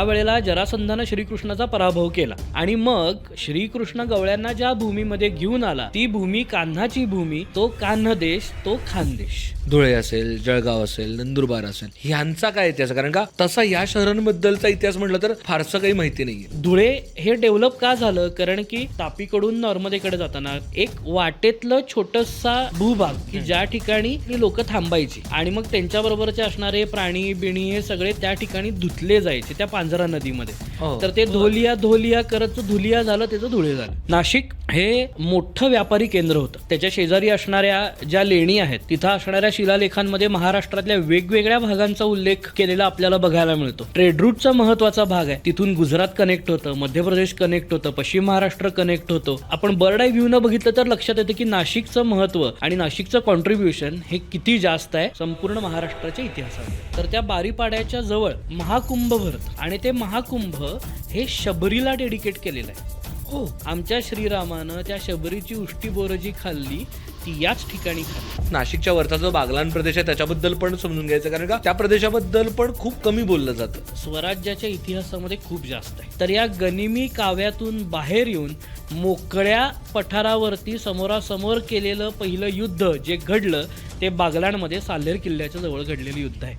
त्यावेळेला जरासंधानं श्रीकृष्णाचा पराभव केला आणि मग श्रीकृष्ण गवळ्यांना ज्या भूमीमध्ये घेऊन आला ती भूमी कान्हाची भूमी, तो कान्ह देश, तो खानदेश. धुळे असेल, जळगाव असेल, नंदुरबार असेल, ह्यांचा काय इतिहास? कारण का तसा या शहरांबद्दलचा इतिहास म्हटलं तर फारसं काही माहिती नाहीये. धुळे हे डेव्हलप का झालं? कारण की तापीकडून नॉर्मदेकडे जाताना एक वाटेतलं छोटसा भूभाग की ज्या ठिकाणी लोक थांबायची आणि मग त्यांच्या बरोबरचे असणारे प्राणी बिणी हे सगळे त्या ठिकाणी धुतले जायचे त्या पांझरा नदीमध्ये. तर ते धोलिया करत धुलिया झालं, त्याचं धुळे झालं. नाशिक हे मोठं व्यापारी केंद्र होतं. त्याच्या शेजारी असणाऱ्या ज्या लेणी आहेत तिथं असणाऱ्या शिलालेखांमध्ये महाराष्ट्रातल्या वेगवेगळ्या भागांचा उल्लेख केलेला आपल्याला बघायला मिळतो. ट्रेड रूटचा महत्वाचा भाग आहे. तिथून गुजरात कनेक्ट होतं, मध्य प्रदेश कनेक्ट होतं, पश्चिम महाराष्ट्र कनेक्ट होतं. आपण बर्ड आय व्ह्यू न बघितलं तर लक्षात येतं की नाशिकचं महत्व आणि नाशिकचं कॉन्ट्रीब्युशन हे किती जास्त आहे संपूर्ण महाराष्ट्राच्या इतिहासात. तर त्या बारीपाड्याच्या जवळ महाकुंभ भरत आणि ते महाकुंभ हे शबरीला डेडिकेट केलेलं आहे. हो, आमच्या श्रीरामानं त्या शबरीची उष्टी बोरं जी खाल्ली ती याच ठिकाणी खाल्ली. नाशिकच्या वरचा जो बागलाण प्रदेश आहे त्याच्याबद्दल पण समजून घ्यायचं, कारण का त्या प्रदेशाबद्दल पण खूप कमी बोललं जातं. स्वराज्याच्या इतिहासामध्ये खूप जास्त आहे. तर या गनिमी काव्यातून बाहेर येऊन मोकळ्या पठारावरती समोरासमोर केलेलं पहिलं युद्ध जे घडलं ते बागलाणमध्ये साल्हेर किल्ल्याच्या जवळ घडलेलं युद्ध आहे.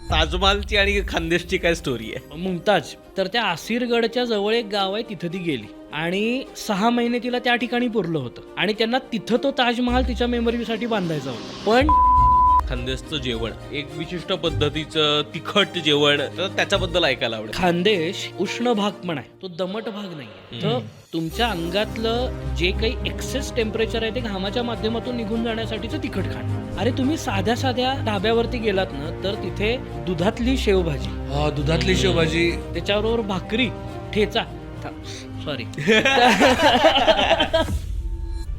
ताजमहालची आणि खानदेशची काय स्टोरी आहे? मुमताज तर त्या आसिरगडच्या जवळ एक गाव आहे, तिथं ती गेली आणि 6 महिने तिला त्या ठिकाणी पुरलं होतं आणि त्यांना तिथं तो ताजमहाल तिच्या मेमरीसाठी बांधायचा होता. पण खानदेशचं जेवण एक विशिष्ट पद्धतीचं तिखट जेवण, तर त्याच्याबद्दल ऐकायला आवडेल. खानदेश उष्ण भाग पण आहे, तो दमट भाग नाही. तर तुमच्या अंगातलं जे काही एक्सेस टेम्परेचर आहे ते घामाच्या माध्यमातून निघून जाण्यासाठीचं तिखट खाणं. अरे तुम्ही साध्या साध्या ढाब्यावरती गेलात ना तर तिथे दुधातली शेवभाजी, दुधातली शेवभाजी, त्याच्याबरोबर भाकरी, ठेचा, सॉरी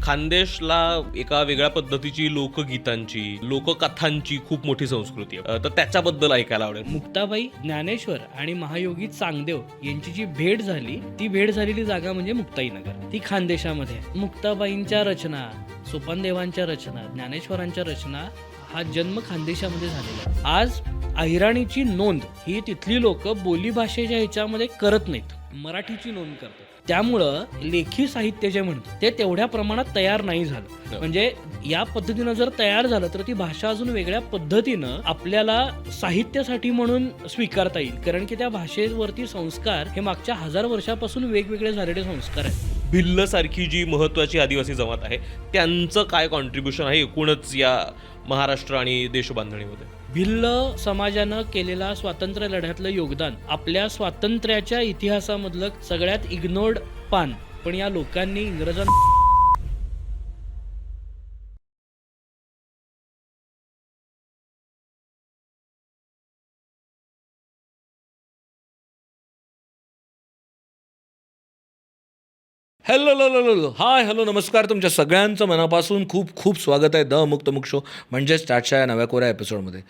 खानदेशला एका वेगळ्या पद्धतीची लोकगीतांची, लोककथांची खूप मोठी संस्कृती आहे, तर त्याच्याबद्दल ऐकायला आवडेल. मुक्ताबाई, ज्ञानेश्वर आणि महायोगी चांगदेव यांची जी भेट झाली ती भेट झालेली जागा म्हणजे मुक्ताईनगर, ती खानदेशामध्ये आहे. मुक्ताबाईंच्या रचना, सोपानदेवांच्या रचना, ज्ञानेश्वरांच्या रचना हा जन्म खानदेशामध्ये झालेला आहे. आज अहिराणीची नोंद ही तिथली लोक बोलीभाषेच्या ह्याच्यामध्ये करत नाहीत, मराठीची नोंद करतात. त्यामुळं लेखी साहित्य जे म्हणतो ते तेवढ्या प्रमाणात तयार नाही झालं. म्हणजे या पद्धतीनं जर तयार झालं तर ती भाषा अजून वेगळ्या पद्धतीनं आपल्याला साहित्यासाठी म्हणून स्वीकारता येईल, कारण की त्या भाषेवरती संस्कार हे मागच्या 1000 वर्षापासून वेगवेगळे झालेले संस्कार आहेत. भिल्ल सारखी जी महत्वाची आदिवासी जमात आहे त्यांचं काय कॉन्ट्रीब्युशन आहे एकूणच या महाराष्ट्र आणि देशबांधणीमध्ये? भिल्ल समाजानं केलेला स्वातंत्र्य लढ्यातलं योगदान आपल्या स्वातंत्र्याच्या इतिहासामधलं सगळ्यात इग्नोर्ड पान. पण या लोकांनी इंग्रजांना हाय हॅलो नमस्कार, तुमच्या सगळ्यांचं मनापासून खूप खूप स्वागत आहे द मुक्त शो म्हणजे स्टार्टच्या या नव्या कोऱ्या एपिसोडमध्ये.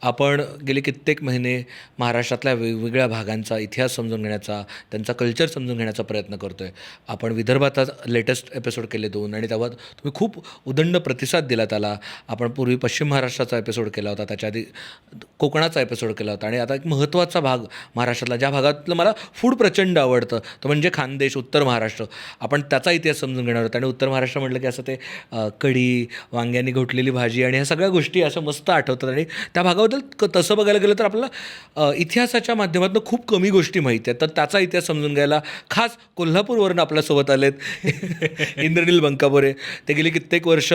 आपण गेले कित्येक महिने महाराष्ट्रातल्या वेगवेगळ्या भागांचा इतिहास समजून घेण्याचा, त्यांचा कल्चर समजून घेण्याचा प्रयत्न करतो आहे. आपण विदर्भाचा लेटेस्ट एपिसोड केले 2 आणि तेव्हा तुम्ही खूप उदंड प्रतिसाद दिला त्याला. आपण पूर्वी पश्चिम महाराष्ट्राचा एपिसोड केला होता, त्याच्या आधी कोकणाचा एपिसोड केला होता आणि आता एक महत्त्वाचा भाग महाराष्ट्रातला, ज्या भागातलं मला फूड प्रचंड आवडतं, तो म्हणजे खानदेश, उत्तर महाराष्ट्र. आपण त्याचा इतिहास समजून घेणार आहोत. आणि उत्तर महाराष्ट्र म्हटलं की असं ते कढी, वांग्याने घोटलेली भाजी आणि ह्या सगळ्या गोष्टी अशा मस्त आठवतात. आणि त्या भागाबद्दल तसं बघायला गेलं तर आपल्याला इतिहासाच्या माध्यमातून खूप कमी गोष्टी माहिती आहेत. तर त्याचा इतिहास समजून घ्यायला खास कोल्हापूरवरून आपल्यासोबत आलेत इंद्रनील बंकापुरे. ते गेली कित्येक वर्ष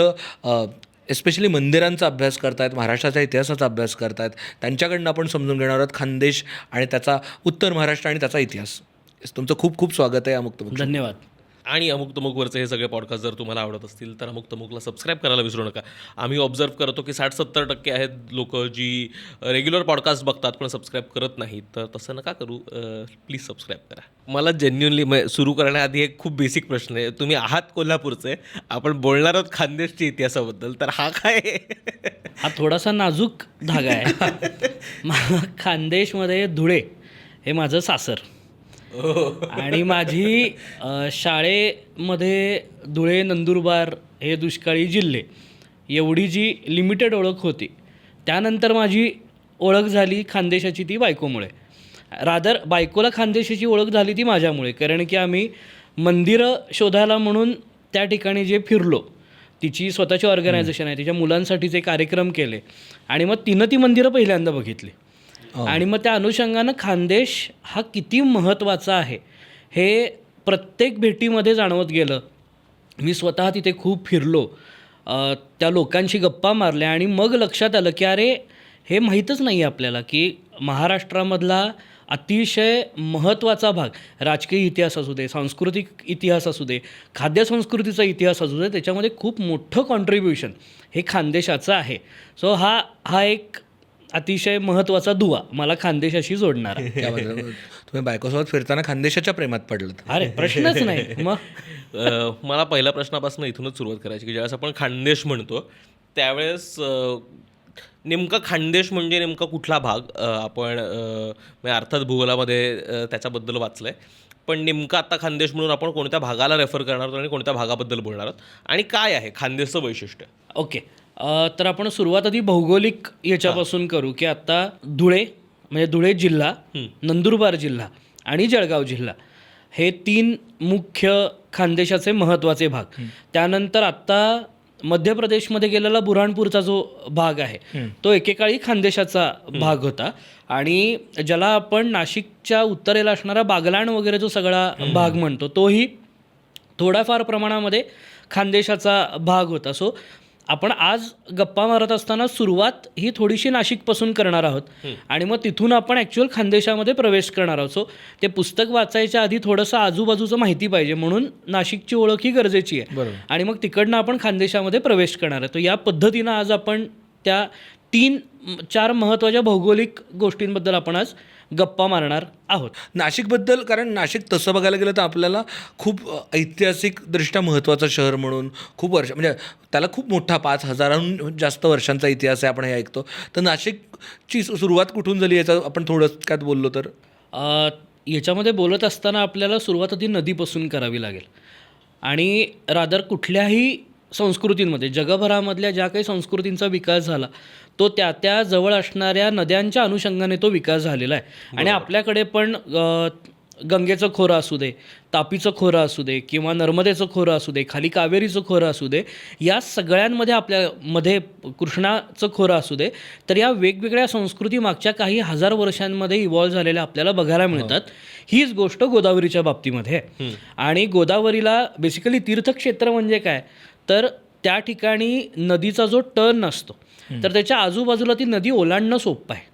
एस्पेशली मंदिरांचा अभ्यास करतायत, महाराष्ट्राच्या इतिहासाचा अभ्यास करतायत. त्यांच्याकडनं आपण समजून घेणार आहोत खानदेश आणि त्याचा, उत्तर महाराष्ट्र आणि त्याचा इतिहास. तुमचं खूप खूप स्वागत आहे अमुक. धन्यवाद. आणि अमुक तमुकवरचे हे सगळे पॉडकास्ट जर तुम्हाला आवडत असतील तर अमुक तमुकला सबस्क्राईब करायला विसरू नका. आम्ही ऑब्झर्व करतो की 60-70% आहेत लोक जी रेग्युलर पॉडकास्ट बघतात पण सबस्क्राईब करत नाहीत. तर तसं नका करू, प्लीज सबस्क्राईब करा. मला जेन्युनली सुरू करण्याआधी एक खूप बेसिक प्रश्न आहे. तुम्ही आहात कोल्हापूरचे, आपण बोलणार आहोत खानदेशच्या इतिहासाबद्दल, तर हा काय हा थोडासा नाजूक धागा आहे. खानदेशमध्ये धुळे हे माझं सासर आणि माझी शाळेमध्ये धुळे, नंदुरबार हे दुष्काळी जिल्हे एवढी जी लिमिटेड ओळख होती. त्यानंतर माझी ओळख झाली खानदेशाची ती बायकोमुळे. रादर बायकोला खानदेशाची ओळख झाली ती माझ्यामुळे, कारण की आम्ही मंदिरं शोधायला म्हणून त्या ठिकाणी जे फिरलो, तिची स्वतःची ऑर्गनायझेशन आहे, तिच्या मुलांसाठीचे कार्यक्रम केले आणि मग तिनं ती मंदिरं पहिल्यांदा बघितली आणि मग त्या अनुषंगानं खानदेश हा किती महत्त्वाचा आहे हे प्रत्येक भेटीमध्ये जाणवत गेलं. मी स्वतः तिथे खूप फिरलो, त्या लोकांशी गप्पा मारल्या आणि मग लक्षात आलं की अरे हे माहीतच नाही आहे आपल्याला की महाराष्ट्रामधला अतिशय महत्त्वाचा भाग, राजकीय इतिहास असू दे, सांस्कृतिक इतिहास असू दे, खाद्यसंस्कृतीचा इतिहास असू दे, त्याच्यामध्ये खूप मोठं कॉन्ट्रीब्युशन हे खानदेशाचं आहे. सो हा एक अतिशय महत्त्वाचा दुवा मला खानदेशाशी जोडणारा. त्याबद्दल तुम्ही बायकोसोबत फिरताना खानदेशाच्या प्रेमात पडलं. अरे प्रश्नच नाही. मग मला पहिल्या प्रश्नापासून इथूनच सुरुवात करायची की ज्यावेळेस आपण खानदेश म्हणतो त्यावेळेस नेमका खानदेश म्हणजे नेमका कुठला भाग? आपण म्हणजे अर्थात भूगोलामध्ये त्याच्याबद्दल वाचलं आहे, पण नेमका आत्ता खानदेश म्हणून आपण कोणत्या भागाला रेफर करणार आहोत आणि कोणत्या भागाबद्दल बोलणार आहोत आणि काय आहे खानदेशचं वैशिष्ट्य? ओके, तर आपण सुरुवात आधी भौगोलिक याच्यापासून करू की आता धुळे म्हणजे धुळे जिल्हा, नंदुरबार जिल्हा आणि जळगाव जिल्हा हे 3 मुख्य खानदेशाचे महत्त्वाचे भाग. त्यानंतर आत्ता मध्य प्रदेशमध्ये गेलेला बुऱ्हाणपूरचा जो भाग आहे तो एकेकाळी खानदेशाचा भाग होता आणि ज्याला आपण नाशिकच्या उत्तरेला असणारा बागलाण वगैरे जो सगळा भाग म्हणतो तोही थोड्याफार प्रमाणामध्ये खानदेशाचा भाग होता. सो आपण आज गप्पा मारत असताना सुरुवात ही थोडीशी नाशिकपासून करणार आहोत आणि मग तिथून आपण ॲक्च्युअल खानदेशामध्ये प्रवेश करणार आहोत. सो ते पुस्तक वाचायच्या आधी थोडंसं आजूबाजूचं माहिती पाहिजे म्हणून नाशिकची ओळख ही गरजेची आहे आणि मग तिकडनं आपण खानदेशामध्ये प्रवेश करणार आहे. तर या पद्धतीनं आज आपण त्या 3-4 महत्त्वाच्या भौगोलिक गोष्टींबद्दल आपण आज गप्पा मारणार आहोत. नाशिकबद्दल, कारण नाशिक तसं बघायला गेलं तर आपल्याला खूप ऐतिहासिकदृष्ट्या महत्त्वाचं शहर म्हणून खूप वर्ष, म्हणजे त्याला खूप मोठा 5,000हून जास्त वर्षांचा इतिहास आहे आपण हे ऐकतो. तर नाशिकची सुरुवात कुठून झाली याचं आपण थोडक्यात बोललो तर? याच्यामध्ये बोलत असताना आपल्याला सुरुवात आधी नदीपासून करावी लागेल आणि रादर कुठल्याही संस्कृतींमध्ये जगभरामधल्या ज्या काही संस्कृतींचा विकास झाला तो त्या जवळ असणाऱ्या नद्यांच्या अनुषंगाने तो विकास झालेला आहे. आणि आपल्याकडे पण गंगेचं खोरं असू दे, तापीचं खोरं असू दे किंवा नर्मदेचं खोरं असू दे, खाली कावेरीचं खोरं असू दे, या सगळ्यांमध्ये आपल्यामध्ये कृष्णाचं खोरं असू दे, तर या वेगवेगळ्या संस्कृती मागच्या काही हजार वर्षांमध्ये इव्हॉल्व्ह झालेल्या आपल्याला बघायला मिळतात. हीच गोष्ट गोदावरीच्या बाबतीमध्ये आहे. आणि गोदावरीला बेसिकली तीर्थक्षेत्र म्हणजे काय तर त्या ठिकाणी नदीचा जो टर्न असतो तर त्याच्या आजूबाजूला ती नदी ओलांडणं सोपं आहे.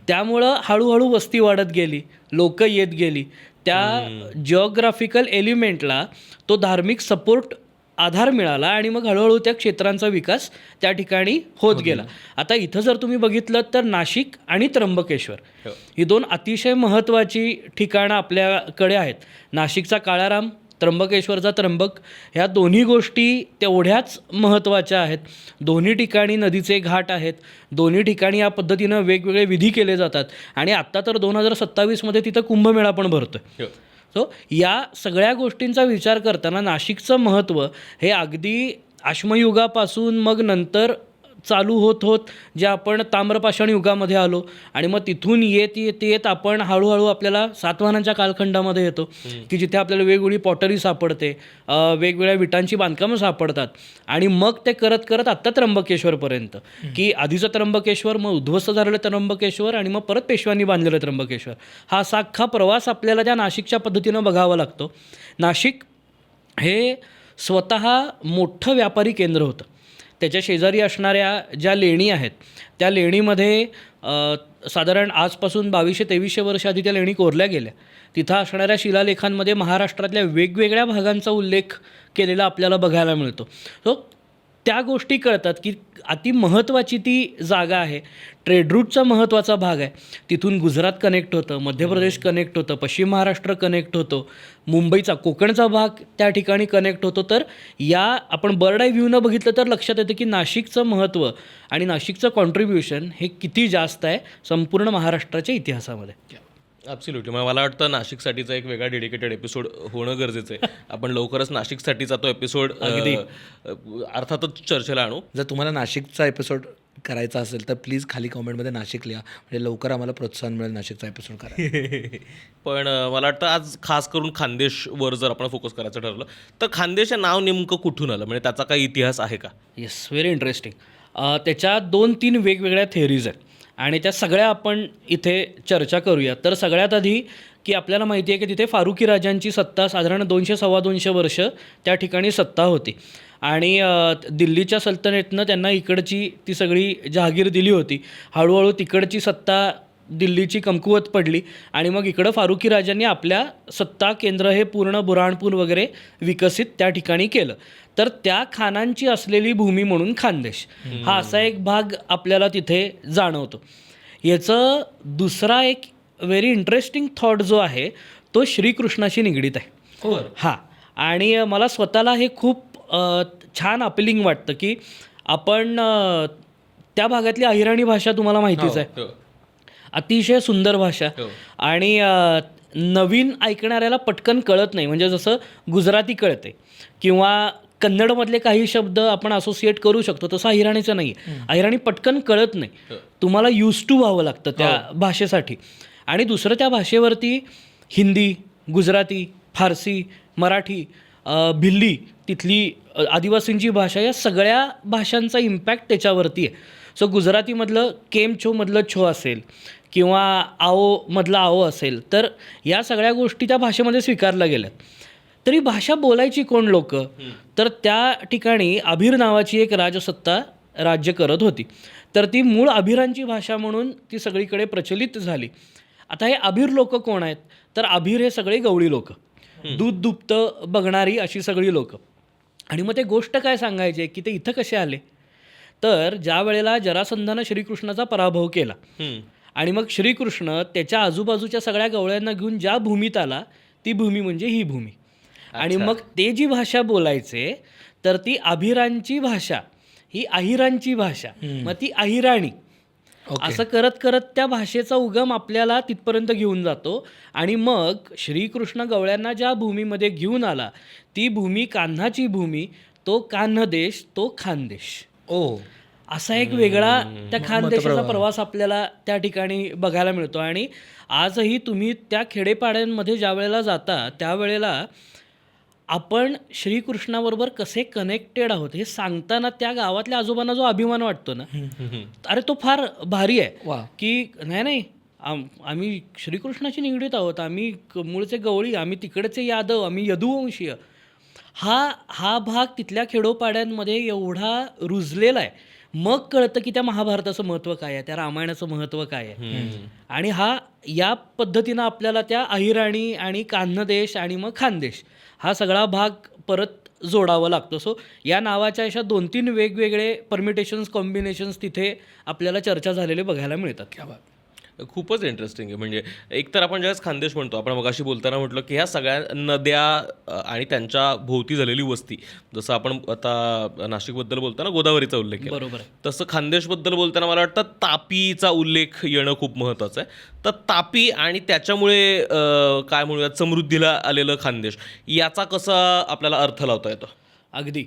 त्यामुळं हळूहळू वस्ती वाढत गेली, लोक येत गेली, त्या जिओग्राफिकल एलिमेंटला तो धार्मिक सपोर्ट आधार मिळाला आणि मग हळूहळू त्या क्षेत्रांचा विकास त्या ठिकाणी होत गेला. आता इथं जर तुम्ही बघितलं तर नाशिक आणि त्र्यंबकेश्वर ही 2 अतिशय महत्त्वाची ठिकाणं आपल्याकडे आहेत. नाशिकचा काळाराम, त्र्यंबकेश्वरचा त्र्यंबक, ह्या दोन्ही गोष्टी तेवढ्याच महत्त्वाच्या आहेत. दोन्ही ठिकाणी नदीचे घाट आहेत, दोन्ही ठिकाणी या पद्धतीनं वेगवेगळे विधी केले जातात आणि आत्ता तर 2027मध्ये तिथं कुंभमेळा पण भरतोय. सो या सगळ्या गोष्टींचा विचार करताना नाशिकचं महत्त्व हे अगदी अश्मयुगापासून मग नंतर चालू होत जे आपण ताम्रपाषाण युगामध्ये आलो आणि मग तिथून येत आपण हळूहळू आपल्याला सातवाहनांच्या कालखंडामध्ये येतो की जिथे आपल्याला वेगवेगळी पॉटरी सापडते, वेगवेगळ्या विटांची बांधकामं सापडतात आणि मग ते करत करत आत्ता त्र्यंबकेश्वरपर्यंत, की आधीचं त्र्यंबकेश्वर, मग उद्ध्वस्त झालेलं त्र्यंबकेश्वर आणि मग परत पेशव्यांनी बांधलेलं त्र्यंबकेश्वर. हा असा अख्खा प्रवास आपल्याला त्या नाशिकच्या पद्धतीनं बघावा लागतो. नाशिक हे स्वतः मोठं व्यापारी केंद्र होतं. त्याच्या शेजारी असणाऱ्या ज्या लेणी आहेत त्या लेणीमध्ये साधारण आजपासून 2200-2300 वर्ष आधी त्या लेणी कोरल्या गेल्या. तिथं असणाऱ्या शिलालेखांमध्ये महाराष्ट्रातल्या वेगवेगळ्या भागांचा उल्लेख केलेला आपल्याला बघायला मिळतो. सो त्या गोष्टी कळतात की अति महत्त्वाची ती जागा आहे. ट्रेड रूटचा महत्त्वाचा भाग आहे. तिथून गुजरात कनेक्ट होतं, मध्य प्रदेश कनेक्ट होतं, पश्चिम महाराष्ट्र कनेक्ट होतो, मुंबईचा कोकणचा भाग त्या ठिकाणी कनेक्ट होतो. तर या आपण बर्ड आय व्ह्यूनं बघितलं तर लक्षात येतं की नाशिकचं महत्त्व आणि नाशिकचं कॉन्ट्रीब्युशन हे किती जास्त आहे संपूर्ण महाराष्ट्राच्या इतिहासामध्ये. ॲब्सोल्युटली. मला वाटतं नाशिकसाठीचा एक वेगळा डेडिकेटेड एपिसोड होणं गरजेचं आहे. आपण लवकरच नाशिकसाठीचा तो एपिसोड अर्थातच चर्चेला आणू. जर तुम्हाला नाशिकचा एपिसोड करायचा असेल तर प्लीज खाली कॉमेंटमध्ये नाशिक लिहा, म्हणजे लवकर आम्हाला प्रोत्साहन मिळेल नाशिकचा एपिसोड करायला. पण मला वाटतं आज खास करून खानदेशवर जर आपण फोकस करायचं ठरलं तर खानदेश हे नाव नेमकं कुठून आलं, म्हणजे त्याचा काही इतिहास आहे का? Yes, very interesting. त्याच्या 2-3 वेगवेगळ्या थेअरीज आहेत आणि त्या सगळ्या आपण इथे चर्चा करूया. तर सगळ्यात आधी की आपल्याला माहिती आहे की तिथे फारुकी राजांची सत्ता साधारण 200-225 वर्ष त्या ठिकाणी सत्ता होती आणि दिल्लीच्या सल्तनतीनं त्यांना इकडची ती सगळी जहागीर दिली होती. हळूहळू तिकडची सत्ता दिल्लीची कमकुवत पडली आणि मग इकडं फारुकी राजांनी आपल्या सत्ता केंद्र हे पूर्ण बुरहाणपूर वगैरे विकसित त्या ठिकाणी केलं. तर त्या खानांची असलेली भूमी म्हणून खानदेश हा असा एक भाग आपल्याला तिथे जाणवतो. याचं दुसरा एक व्हेरी इंटरेस्टिंग थॉट जो आहे तो श्रीकृष्णाशी निगडीत आहे. हां, आणि मला स्वतःला हे खूप छान अपिलिंग वाटतं की आपण त्या भागातली अहिराणी भाषा तुम्हाला माहितीच आहे, अतिशय सुंदर भाषा आणि नवीन ऐकणाऱ्याला पटकन कळत नाही. म्हणजे जसं गुजराती कळते किंवा कन्नडमधले काही शब्द आपण असोसिएट करू शकतो, तसं अहिराणीचं नाही आहे. अहिराणी पटकन कळत नाही, तुम्हाला यूज टू व्हावं लागतं त्या भाषेसाठी. आणि दुसरं त्या भाषेवरती हिंदी, गुजराती, फारसी, मराठी, भिल्ली, तिथली आदिवासींची भाषा, या सगळ्या भाषांचा इम्पॅक्ट त्याच्यावरती आहे. सो गुजरातीमधलं केम छोमधलं छो असेल किंवा आओमधलं आओ असेल, तर या सगळ्या गोष्टी त्या भाषेमध्ये स्वीकारल्या गेल्यात. तरी भाषा बोलायची कोण लोक? तर त्या ठिकाणी अभिर नावाची एक राजसत्ता राज्य करत होती. तर ती मूळ अभिरांची भाषा म्हणून ती सगळीकडे प्रचलित झाली. आता हे अभिर लोक कोण आहेत? तर अभिर हे सगळे गवळी लोक, दूध दुभतं बघणारी अशी सगळी लोक. आणि मग ते गोष्ट काय सांगायचे की ते इथं कसे आले? तर ज्या वेळेला जरासंधानं श्रीकृष्णाचा पराभव केला आणि मग श्रीकृष्ण त्याच्या आजूबाजूच्या सगळ्या गवळ्यांना घेऊन ज्या भूमीत आला ती भूमी म्हणजे ही भूमी. आणि मग ते जी भाषा बोलायचे तर ती अभिरांची भाषा ही अहिरांची भाषा, मग ती अहिराणी. असं करत करत त्या भाषेचा उगम आपल्याला तिथपर्यंत घेऊन जातो आणि मग श्रीकृष्ण गवळ्यांना ज्या भूमीमध्ये घेऊन आला ती भूमी कान्हाची भूमी, तो कान्हदेश, तो खानदेश. असा एक वेगळा त्या खानदेशाचा प्रवास आपल्याला त्या ठिकाणी बघायला मिळतो. आणि आजही तुम्ही त्या खेडेपाड्यांमध्ये ज्या वेळेला जाता त्यावेळेला आपण श्रीकृष्णाबरोबर कसे कनेक्टेड आहोत हे सांगताना त्या गावातल्या आजोबांना जो अभिमान वाटतो ना, अरे तो फार भारी आहे. की नाही आम्ही श्रीकृष्णाशी निगडीत आहोत, आम्ही मूळचे गवळी, आम्ही तिकडचे यादव, आम्ही यदुवंशीय. हा भाग तिथल्या खेडोपाड्यांमध्ये एवढा रुजलेला आहे. मग कळतं की त्या महाभारताचं महत्त्व काय आहे, त्या रामायणाचं महत्त्व काय आहे. आणि या पद्धतीनं आपल्याला त्या अहिराणी आणि कान्हदेश आणि मग खानदेश हा सगळा भाग परत जोडावा लागतो. सो या नावाच्या अशा 2-3 वेगवेगळे परमिटेशन्स, कॉम्बिनेशन्स तिथे आपल्याला चर्चा झालेले बघायला मिळतात. खूपच इंटरेस्टिंग आहे. म्हणजे एकतर आपण ज्यावेळेस खानदेश म्हणतो, आपण मगाशी बोलताना म्हटलं की ह्या सगळ्या नद्या आणि त्यांच्या भोवती झालेली वस्ती, जसं आपण आता नाशिकबद्दल बोलताना गोदावरीचा उल्लेख केला, बरोबर आहे. तसं खानदेशबद्दल बोलताना मला वाटतं तापीचा उल्लेख येणं खूप महत्त्वाचं आहे. तर तापी आणि त्याच्यामुळे काय म्हणूयात समृद्धीला आलेलं खानदेश, याचा कसा आपल्याला अर्थ लावता येतो? अगदी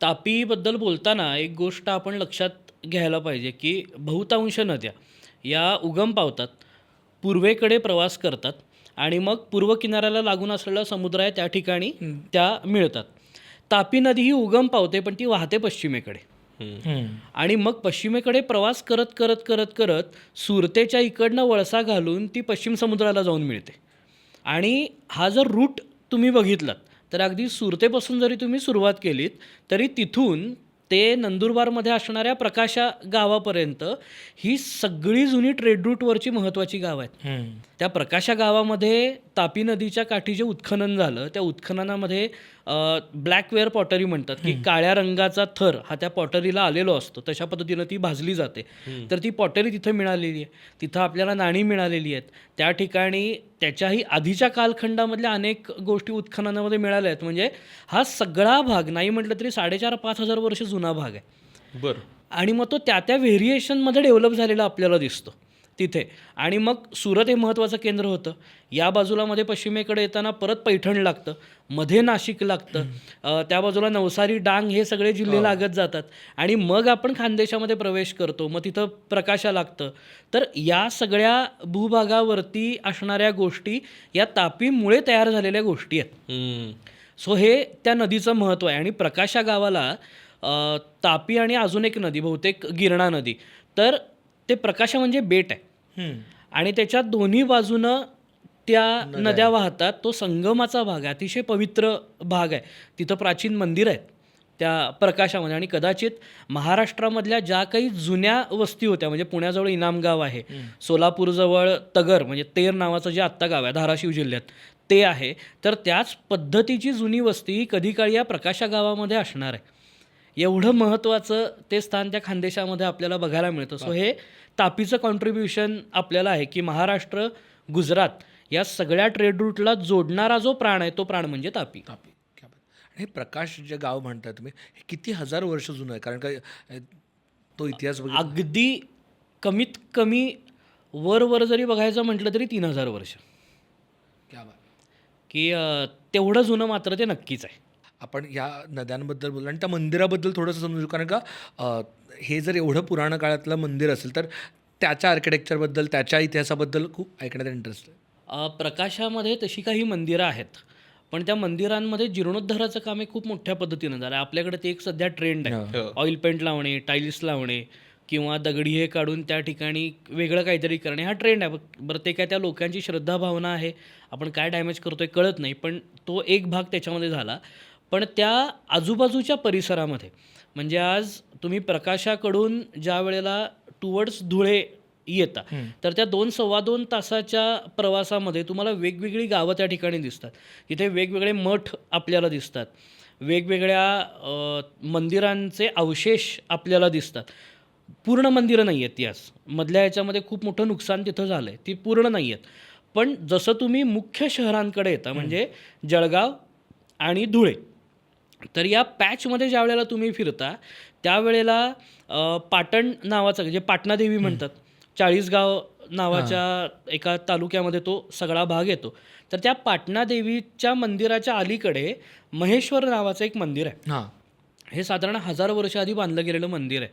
तापीबद्दल बोलताना एक गोष्ट आपण लक्षात घ्यायला पाहिजे की बहुतांश नद्या या उगम पावतात, पूर्वेकडे प्रवास करतात आणि मग पूर्व किनाऱ्याला लागून असलेला समुद्र आहे त्या ठिकाणी त्या मिळतात. तापी नदी ही उगम पावते पण ती वाहते पश्चिमेकडे आणि मग पश्चिमेकडे प्रवास करत करत करत करत सुरतेच्या इकडनं वळसा घालून ती पश्चिम समुद्राला जाऊन मिळते. आणि हा जर रूट तुम्ही बघितलात तर अगदी सुरतेपासून जरी तुम्ही सुरुवात केलीत तरी तिथून ते नंदुरबारमध्ये असणाऱ्या प्रकाशा गावापर्यंत ही सगळी जुनी ट्रेड रूटवरची महत्त्वाची गावं आहेत. त्या प्रकाशा गावामध्ये तापी नदीच्या काठी जे उत्खनन झालं त्या उत्खननामध्ये ब्लॅकवेअर पॉटरी म्हणतात की काळ्या रंगाचा थर हा त्या पॉटरीला आलेलो असतो, तशा पद्धतीनं ती भाजली जाते. तर ती पॉटरी तिथं मिळालेली आहे, तिथं आपल्याला नाणी मिळालेली आहेत. त्या ठिकाणी त्याच्याही आधीच्या कालखंडामधल्या अनेक गोष्टी उत्खननामध्ये मिळाल्या आहेत. म्हणजे हा सगळा भाग नाही म्हटलं तरी 4,500-5,000 वर्ष जुना भाग आहे. बरं. आणि मग तो त्या व्हेरिएशनमध्ये डेव्हलप झालेला आपल्याला दिसतो. तिथे. आणि मग सुरत हे महत्त्वाचं केंद्र होतं. या बाजूला मध्ये पश्चिमेकडे येताना परत पैठण लागतं, मध्ये नाशिक लागतं, त्या बाजूला नवसारी, डांग हे सगळे जिल्हे लागत जातात आणि मग आपण खानदेशामध्ये प्रवेश करतो. मग तिथं प्रकाशा लागतं. तर या सगळ्या भूभागावरती असणाऱ्या गोष्टी या तापीमुळे तयार झालेल्या गोष्टी आहेत. सो हे त्या नदीचं महत्त्व आहे. आणि प्रकाशा गावाला तापी आणि अजून एक नदी, बहुतेक गिरणा नदी, तर ते प्रकाशा म्हणजे बेट आहे आणि त्याच्या दोन्ही बाजूनं त्या नद्या वाहतात. तो संगमाचा भाग आहे, अतिशय पवित्र भाग आहे. तिथं प्राचीन मंदिर आहेत त्या प्रकाशामध्ये. आणि कदाचित महाराष्ट्रामधल्या ज्या काही जुन्या वस्ती होत्या, म्हणजे पुण्याजवळ इनामगाव आहे, सोलापूरजवळ तगर म्हणजे तेर नावाचं जे आत्ता गाव आहे धाराशिव जिल्ह्यात, ते आहे. तर त्याच पद्धतीची जुनी वस्ती कधी काळी या प्रकाशा गावामध्ये असणार आहे. एवढं महत्त्वाचं ते स्थान त्या खानदेशामध्ये आपल्याला बघायला मिळतं. सो हे तापीचं कॉन्ट्रीब्युशन आपल्याला आहे की महाराष्ट्र, गुजरात या सगळ्या ट्रेड रूटला जोडणारा जो प्राण आहे तो प्राण म्हणजे तापी. तापी क्या बात. आणि हे प्रकाश जे गाव म्हणताय तुम्ही, हे किती हजार वर्ष जुनं आहे? कारण का तो इतिहास अगदी कमीत कमी वर जरी बघायचं म्हटलं तरी 3000 वर्ष, क्या बात. की तेवढं जुनं मात्र ते नक्कीच आहे. आपण या नद्यांबद्दल बोललो आणि त्या मंदिराबद्दल थोडंसं समजू, कारण का हे जर एवढं पुराण काळातलं मंदिर असेल तर त्याच्या आर्किटेक्चरबद्दल, त्याच्या इतिहासाबद्दल खूप ऐकण्यात इंटरेस्ट आहे. प्रकाशामध्ये तशी काही मंदिरं आहेत, पण त्या मंदिरांमध्ये जीर्णोद्धाराचं काम हे खूप मोठ्या पद्धतीनं झालं आहे. आपल्याकडे ते एक सध्या ट्रेंड आहे, ऑइल पेंट लावणे, टाईल्स लावणे किंवा दगडी हे काढून त्या ठिकाणी वेगळं काहीतरी करणे, हा ट्रेंड आहे. बरं, ते काय त्या लोकांची श्रद्धाभावना आहे, आपण काय डॅमेज करतोय कळत नाही, पण तो एक भाग त्याच्यामध्ये झाला. पण त्या आजूबाजूच्या परिसरामध्ये, म्हणजे आज तुम्ही प्रकाशाकडून ज्या वेळेला टुवर्ड्स धुळे येता, तर त्या 2-2.25 तासाच्या प्रवासामध्ये तुम्हाला वेगवेगळी गावं त्या ठिकाणी दिसतात. तिथे वेगवेगळे मठ आपल्याला दिसतात, वेगवेगळ्या मंदिरांचे अवशेष आपल्याला दिसतात. पूर्ण मंदिरं नाही आहेत याच मधल्या ह्याच्यामध्ये, खूप मोठं नुकसान तिथं झालं आहे, ती पूर्ण नाही आहेत. पण जसं तुम्ही मुख्य शहरांकडे येता, म्हणजे जळगाव आणि धुळे, तर या पॅचमध्ये ज्या वेळेला तुम्ही फिरता त्यावेळेला पाटण नावाचं, जे पाटणादेवी म्हणतात, चाळीसगाव नावाच्या एका तालुक्यामध्ये तो सगळा भाग येतो. तर त्या पाटणादेवीच्या मंदिराच्या अलीकडे महेश्वर नावाचं एक मंदिर आहे. हां, हे साधारण 1000 वर्ष आधी बांधलं गेलेलं मंदिर आहे.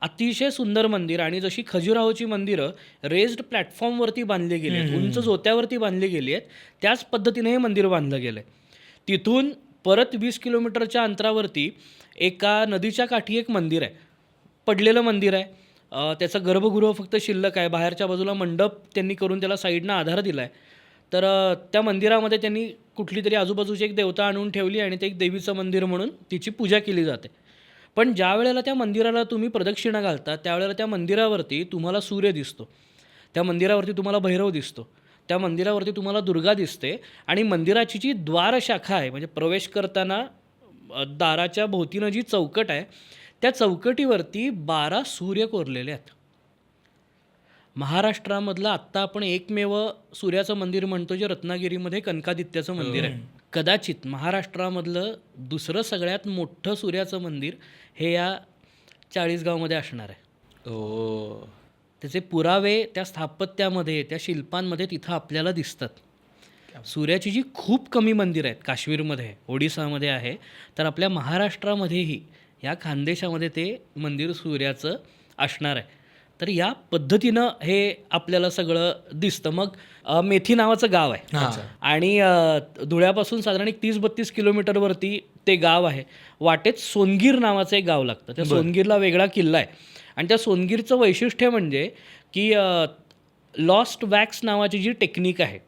अतिशय सुंदर मंदिर. आणि जशी खजुराहोची मंदिरं रेज्ड प्लॅटफॉर्मवरती बांधली गेली आहेत, उंच जोत्यावरती बांधली गेली आहेत, त्याच पद्धतीने हे मंदिर बांधलं गेलं आहे. तिथून परत 20 किलोमीटरच्या अंतरावरती एका नदीच्या काठी एक मंदिर आहे, पडलेलं मंदिर आहे. त्याचं गर्भगृह फक्त शिल्लक आहे. बाहेरच्या बाजूला मंडप त्यांनी करून त्याला साईडनं आधार दिला आहे. तर त्या मंदिरामध्ये त्यांनी कुठली तरी आजूबाजूची एक देवता आणून ठेवली आणि ते एक देवीचं मंदिर म्हणून तिची पूजा केली जाते. पण ज्या वेळेला त्या मंदिराला तुम्ही प्रदक्षिणा घालता त्यावेळेला त्या मंदिरावरती तुम्हाला सूर्य दिसतो, त्या मंदिरावरती तुम्हाला भैरव दिसतो, त्या मंदिरावरती तुम्हाला दुर्गा दिसते. आणि मंदिराची जी द्वारशाखा आहे, म्हणजे प्रवेश करताना दाराच्या भोवतीनं जी चौकट आहे, त्या चौकटीवरती 12 सूर्य कोरलेले आहेत. महाराष्ट्रामधलं आत्ता आपण एकमेव सूर्याचं मंदिर म्हणतो जे रत्नागिरीमध्ये कनकादित्याचं मंदिर आहे. कदाचित महाराष्ट्रामधलं दुसरं सगळ्यात मोठं सूर्याचं मंदिर हे या चाळीसगावमध्ये असणार आहे. त्याचे पुरावे त्या स्थापत्यामध्ये, त्या शिल्पांमध्ये तिथं आपल्याला दिसतात. सूर्याची जी खूप कमी मंदिरं आहेत, काश्मीरमध्ये, ओडिसामध्ये आहे, तर आपल्या महाराष्ट्रामध्येही या खानदेशामध्ये ते मंदिर सूर्याचं असणार आहे. तर या पद्धतीनं हे आपल्याला सगळं दिसतं. मग मेथी नावाचं गाव आहे आणि धुळ्यापासून साधारण 30-32 किलोमीटरवरती ते गाव आहे. वाटेत सोनगीर नावाचं एक गाव लागतं. त्या सोनगीरला वेगळा किल्ला आहे आणि त्या सोनगीरचं वैशिष्ट्य म्हणजे की लॉस्ट वॅक्स नावाची जी टेक्निक आहे,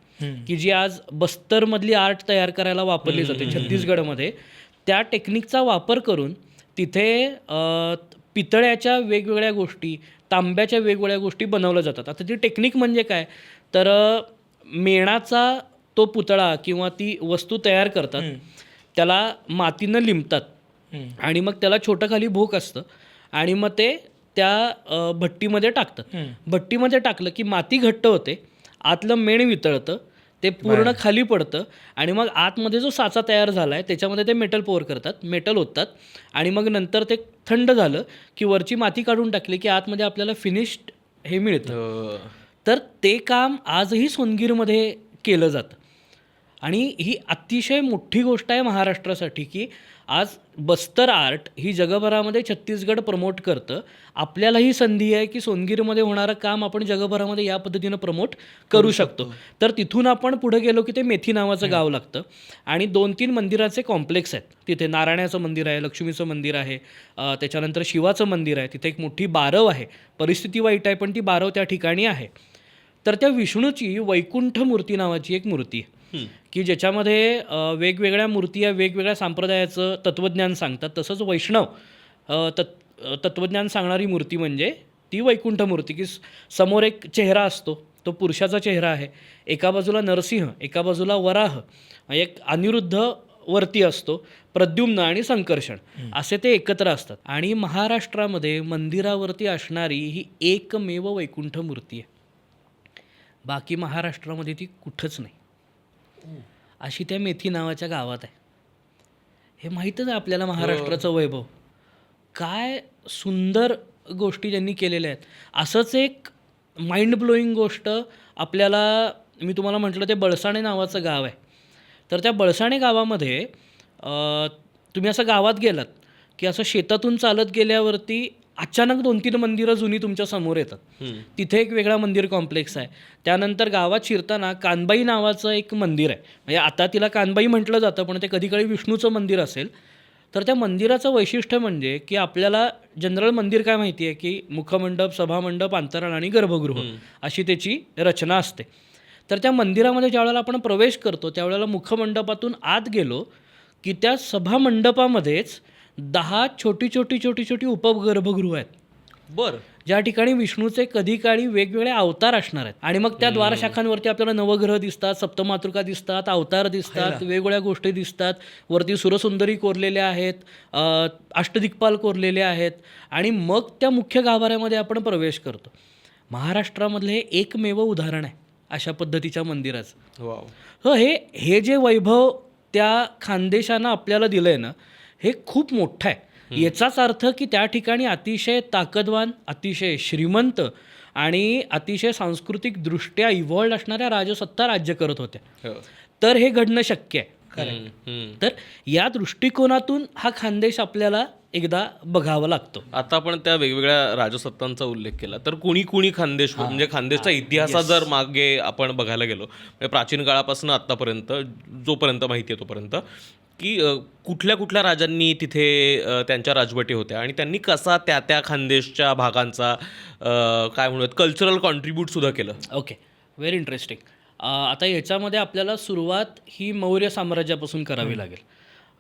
की जी आज बस्तरमधली आर्ट तयार करायला वापरली जाते छत्तीसगडमध्ये, त्या टेक्निकचा वापर करून तिथे पितळ्याच्या वेगवेगळ्या गोष्टी, तांब्याच्या वेगवेगळ्या गोष्टी बनवल्या जातात. आता ती टेक्निक म्हणजे काय, तर मेणाचा तो पुतळा किंवा ती वस्तू तयार करतात, त्याला मातीनं लिंबतात आणि मग त्याला छोटं खाली भोक असतं आणि मग ते त्या भट्टीमध्ये टाकतात. भट्टीमध्ये टाकलं की माती घट्ट होते, आतलं मेण वितळतं, ते पूर्ण खाली पडतं आणि मग आतमध्ये जो साचा तयार झाला आहे त्याच्यामध्ये ते मेटल पोअर करतात, मेटल ओततात आणि मग नंतर ते थंड झालं की वरची माती काढून टाकली की आतमध्ये आपल्याला फिनिश्ड हे मिळतं. तर ते काम आजही सोनगीरमध्ये केलं जातं. आणि ही अतिशय मोठी गोष्ट आहे महाराष्ट्रासाठी की आज बस्तर आर्ट ही जगभरामध्ये छत्तीसगड प्रमोट करतं. आपल्यालाही संधी आहे की सोनगीरमध्ये होणारं काम आपण जगभरामध्ये या पद्धतीनं प्रमोट करू शकतो. तर तिथून आपण पुढे गेलो की ते मेथी नावाचं गाव लागतं आणि 2-3 मंदिराचे कॉम्प्लेक्स आहेत. तिथे नारायणाचं मंदिर आहे, लक्ष्मीचं मंदिर आहे, त्याच्यानंतर शिवाचं मंदिर आहे, तिथे एक मोठी बारव आहे. परिस्थिती वाईट आहे पण ती बारव त्या ठिकाणी आहे. तर त्या विष्णूची वैकुंठ मूर्ती नावाची एक मूर्ती आहे की ज्याच्यामध्ये वेगवेगळ्या मूर्ती या वेगवेगळ्या संप्रदायाचं तत्त्वज्ञान सांगतात. तसंच वैष्णव तत्त्वज्ञान सांगणारी मूर्ती म्हणजे ती वैकुंठ मूर्ती की समोर एक चेहरा असतो, तो पुरुषाचा चेहरा आहे, एका बाजूला नरसिंह, एका बाजूला वराह, एक अनिरुद्ध वरती असतो, प्रद्युम्न आणि संकर्षण असे ते एकत्र असतात. आणि महाराष्ट्रामध्ये मंदिरावरती असणारी ही एकमेव वैकुंठ मूर्ती आहे. बाकी महाराष्ट्रामध्ये ती कुठंच नाही. अशी त्या मेथी नावाच्या गावात आहे. हे माहीतच आहे आपल्याला महाराष्ट्राचं वैभव. काय सुंदर गोष्टी ज्यांनी केलेल्या आहेत. असंच एक माइंड ब्लोईंग गोष्ट आपल्याला मी तुम्हाला म्हटलं ते बळसाणे नावाचं गाव आहे. तर त्या बळसाणे गावामध्ये तुम्ही असं गावात गेलात की असं शेतातून चालत गेल्यावरती अचानक 2-3 मंदिरं जुनी तुमच्या समोर येतात. तिथे एक वेगळा मंदिर कॉम्प्लेक्स आहे. त्यानंतर गावात शिरताना कानबाई नावाचं एक मंदिर आहे. म्हणजे आता तिला कानबाई म्हटलं जातं पण ते कधीकाळी विष्णूचं मंदिर असेल. तर त्या मंदिराचं वैशिष्ट्य म्हणजे की आपल्याला जनरल मंदिर काय माहिती आहे की मुखमंडप, सभामंडप, अंतराळ आणि गर्भगृह अशी त्याची रचना असते. तर त्या मंदिरामध्ये ज्यावेळेला आपण प्रवेश करतो त्यावेळेला मुखमंडपातून आत गेलो की त्या सभामंडपामध्येच 10 छोटी उपगर्भगृह आहेत. बरं. ज्या ठिकाणी विष्णूचे कधी काळी वेगवेगळे अवतार असणार आहेत. आणि मग त्या द्वारशाखांवरती आपल्याला नवग्रह दिसतात, सप्तमातृका दिसतात, अवतार दिसतात, वेगवेगळ्या गोष्टी दिसतात. वरती सुरसुंदरी कोरलेल्या आहेत, अष्टदिक्पाल कोरलेले आहेत. आणि मग त्या मुख्य गाभाऱ्यामध्ये आपण प्रवेश करतो. महाराष्ट्रामधलं हे एकमेव उदाहरण आहे अशा पद्धतीच्या मंदिराचं. वाव. हो, हे जे वैभव त्या खानदेशानं आपल्याला दिलं आहे ना, हे खूप मोठं आहे. याचाच अर्थ की त्या ठिकाणी अतिशय ताकदवान, अतिशय श्रीमंत आणि अतिशय सांस्कृतिकदृष्ट्या इव्हॉल्ड असणाऱ्या राजसत्ता राज्य करत होत्या. तर हे घडणं शक्य आहे. तर या दृष्टिकोनातून हा खानदेश आपल्याला एकदा बघावा लागतो. आता आपण त्या वेगवेगळ्या राजसत्तांचा उल्लेख केला तर कुणी खानदेश म्हणजे खानदेशचा इतिहासात जर मागे आपण बघायला गेलो म्हणजे प्राचीन काळापासून आत्तापर्यंत जोपर्यंत माहिती आहे तोपर्यंत की कुठल्या राजांनी तिथे त्यांच्या राजवटी होत्या आणि त्यांनी कसा त्या खानदेशच्या भागांचा काय म्हणूयात कल्चरल कॉन्ट्रीब्यूटसुद्धा केलं. Okay, very interesting. आता याच्यामध्ये आपल्याला सुरुवात ही मौर्य साम्राज्यापासून करावी लागेल.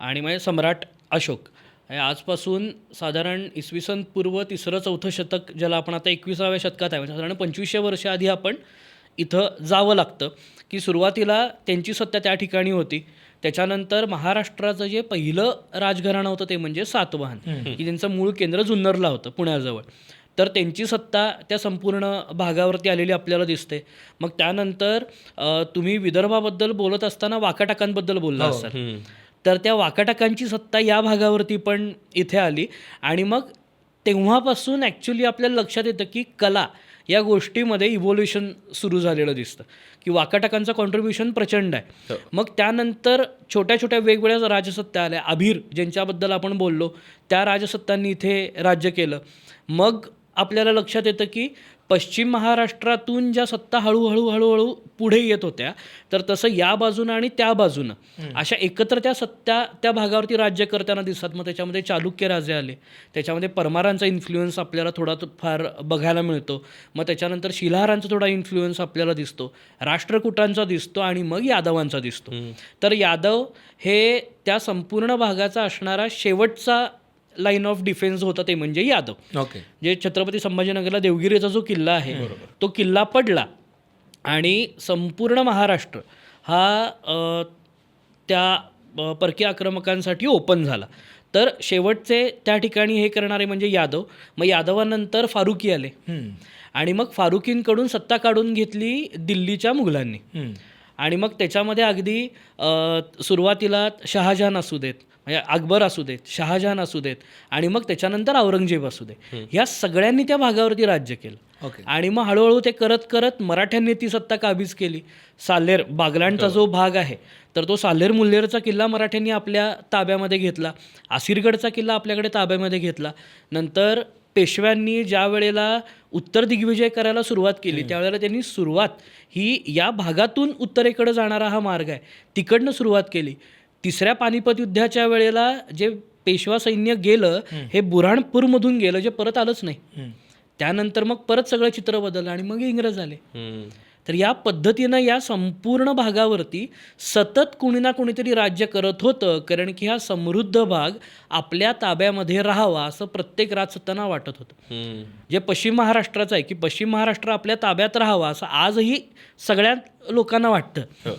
आणि म्हणजे सम्राट अशोक आजपासून साधारण इसवी सन पूर्व 3-4 शतक, ज्याला आपण आता 21व्या शतकात आहे, म्हणजे साधारण 2500 वर्ष आधी आपण इथं जावं लागतं की सुरुवातीला त्यांची सत्ता त्या ठिकाणी होती. त्याच्यानंतर महाराष्ट्राचं जे पहिलं राजघराणं होतं ते म्हणजे सातवाहन, की त्यांचं मूळ केंद्र जुन्नरला होतं पुण्याजवळ. तर त्यांची सत्ता त्या संपूर्ण भागावरती आलेली आपल्याला दिसते. मग त्यानंतर तुम्ही विदर्भाबद्दल बोलत असताना वाकाटकांबद्दल बोलला असाल, तर त्या वाकाटकांची सत्ता या भागावरती पण इथे आली. आणि मग तेव्हापासून ॲक्च्युली आपल्याला लक्षात येतं की कला या गोष्टीमध्ये इव्होल्युशन सुरू झालेलं दिसतं की वाकाटकांचं कॉन्ट्रीब्युशन प्रचंड आहे. मग त्यानंतर छोट्या वेगवेगळ्या राजसत्ता आल्या. अभिर ज्यांच्याबद्दल आपण बोललो त्या राजसत्तांनी इथे राज्य केलं. मग आपल्याला लक्षात येतं की पश्चिम महाराष्ट्रातून ज्या सत्ता हळूहळू पुढे येत होत्या, तर तसं या बाजूनं आणि त्या बाजूनं अशा एकत्र त्या सत्ता त्या भागावरती राज्य करताना दिसतात. मग त्याच्यामध्ये चालुक्य राजे आले, त्याच्यामध्ये परमारांचा इन्फ्लुएन्स आपल्याला थोडा फार बघायला मिळतो. मग त्याच्यानंतर शिलाहारांचा थोडा इन्फ्लुएन्स आपल्याला दिसतो, राष्ट्रकूटांचा दिसतो आणि मग यादवांचा दिसतो. तर यादव हे त्या संपूर्ण भागाचा असणारा शेवटचा लाईन ऑफ डिफेन्स होता ते म्हणजे यादव. ओके. जे छत्रपती संभाजीनगरला देवगिरीचा जो किल्ला आहे तो किल्ला पडला आणि संपूर्ण महाराष्ट्र हा त्या परकीय आक्रमकांसाठी ओपन झाला. तर शेवटचे त्या ठिकाणी हे करणारे म्हणजे यादव. मग यादवानंतर फारुकी आले आणि मग फारुकींकडून सत्ता काढून घेतली दिल्लीच्या मुघलांनी. आणि मग त्याच्यामध्ये अगदी सुरुवातीला शहाजहान असू देत, म्हणजे अकबर असू देत, शहाजहान असू देत आणि मग त्याच्यानंतर औरंगजेब असू दे, ह्या सगळ्यांनी त्या भागावरती राज्य केलं. ओके. आणि मग हळूहळू ते करत करत मराठ्यांनी ती सत्ता काबीज केली. साल्हेर बागलाणचा जो भाग आहे तर तो साल्हेर मुल्हेरचा किल्ला मराठ्यांनी आपल्या ताब्यामध्ये घेतला. आसिरगडचा किल्ला आपल्याकडे ताब्यामध्ये घेतला. नंतर पेशव्यांनी ज्या वेळेला उत्तर दिग्विजय करायला सुरुवात केली त्यावेळेला त्यांनी सुरुवात ही या भागातून उत्तरेकडे जाणारा हा मार्ग आहे तिकडनं सुरुवात केली. तिसऱ्या पानिपत युद्धाच्या वेळेला जे पेशवा सैन्य गेलं हे बुऱ्हाणपूरमधून गेलं जे परत आलंच नाही. त्यानंतर मग परत सगळं चित्र बदललं आणि मग इंग्रज आले. तर या पद्धतीनं या संपूर्ण भागावरती सतत कुणी ना कुणीतरी राज्य करत होतं कारण की हा समृद्ध भाग आपल्या ताब्यामध्ये राहावा असं प्रत्येक राजसत्तांना वाटत होतं. जे पश्चिम महाराष्ट्राचं आहे की पश्चिम महाराष्ट्र आपल्या ताब्यात राहावा असं आजही सगळ्या लोकांना वाटतं.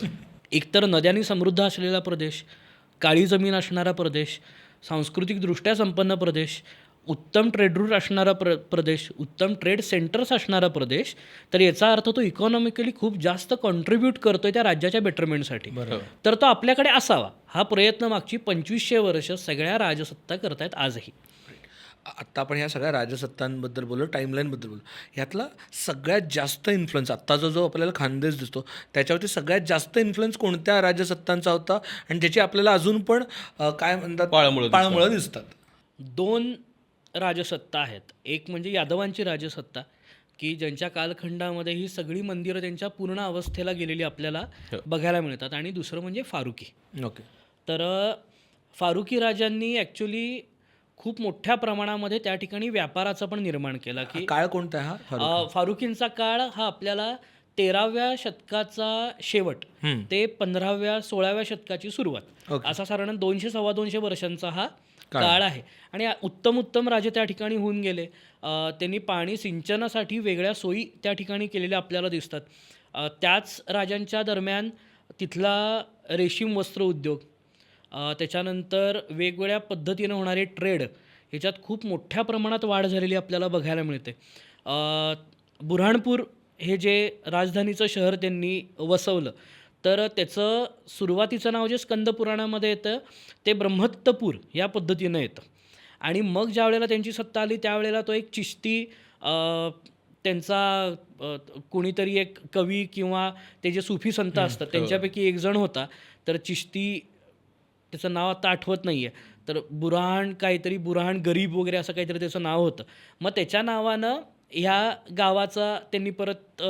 एकतर नद्यांनी समृद्ध असलेला प्रदेश, काळी जमीन असणारा प्रदेश, सांस्कृतिकदृष्ट्या संपन्न प्रदेश, उत्तम ट्रेड रूट असणारा प्रदेश, उत्तम ट्रेड सेंटर्स असणारा प्रदेश. तर याचा अर्थ तो इकॉनॉमिकली खूप जास्त कॉन्ट्रीब्यूट करतोय त्या राज्याच्या बेटरमेंटसाठी. तर तो आपल्याकडे असावा हा प्रयत्न मागची 2500 वर्ष सगळ्या राजसत्ता करतायत आजही. आत्ता आपण ह्या सगळ्या राजसत्तांबद्दल बोललो, टाईमलाईनबद्दल बोललो. ह्यातला सगळ्यात जास्त इन्फ्लुएन्स आत्ताचा जो आपल्याला खानदेश दिसतो त्याच्यावरती सगळ्यात जास्त इन्फ्लुएन्स कोणत्या राजसत्तांचा होता आणि ज्याची आपल्याला अजून पण काय म्हणतात पाळमुळं दिसतात? 2 राजसत्ता आहेत. एक म्हणजे यादवांची राजसत्ता की ज्यांच्या कालखंडामध्ये ही सगळी मंदिरं त्यांच्या पूर्ण अवस्थेला गेलेली आपल्याला बघायला मिळतात. आणि दुसरं म्हणजे फारुकी. ओके. तर फारुकी राजांनी ॲक्च्युली खूप मोठ्या प्रमाणामध्ये त्या ठिकाणी व्यापाराचं पण निर्माण केला. की काळ कोणता आहे हा? फारुकींचा काळ हा आपल्याला 13व्या शतकाचा शेवट ते 15व्या 16व्या शतकाची सुरुवात असा साधारण 200-225 वर्षांचा हा काळ आहे. आणि उत्तम राजे त्या ठिकाणी होऊन गेले. त्यांनी पाणी सिंचनासाठी वेगळ्या सोयी त्या ठिकाणी केलेल्या आपल्याला दिसतात. त्याच राजांच्या दरम्यान तिथला रेशीम वस्त्र उद्योग, त्याच्यानंतर वेगवेगळ्या पद्धतीनं होणारे ट्रेड ह्याच्यात खूप मोठ्या प्रमाणात वाढ झालेली आपल्याला बघायला मिळते. बुऱ्हाणपूर हे जे राजधानीचं शहर त्यांनी वसवलं तर त्याचं सुरुवातीचं नाव जे स्कंदपुराणामध्ये येतं ते ब्रह्मत्तपूर या पद्धतीनं येतं. आणि मग ज्या वेळेला त्यांची सत्ता आली त्यावेळेला तो एक चिश्ती त्यांचा कोणीतरी एक कवी किंवा ते जे सुफी संत असतात त्यांच्यापैकी एक जण होता. तर चिश्ती त्याचं नाव आता आठवत नाही आहे. तर बुऱ्हाण गरीब वगैरे असं काहीतरी त्याचं नाव होतं. मग त्याच्या नावानं ह्या गावाचा त्यांनी परत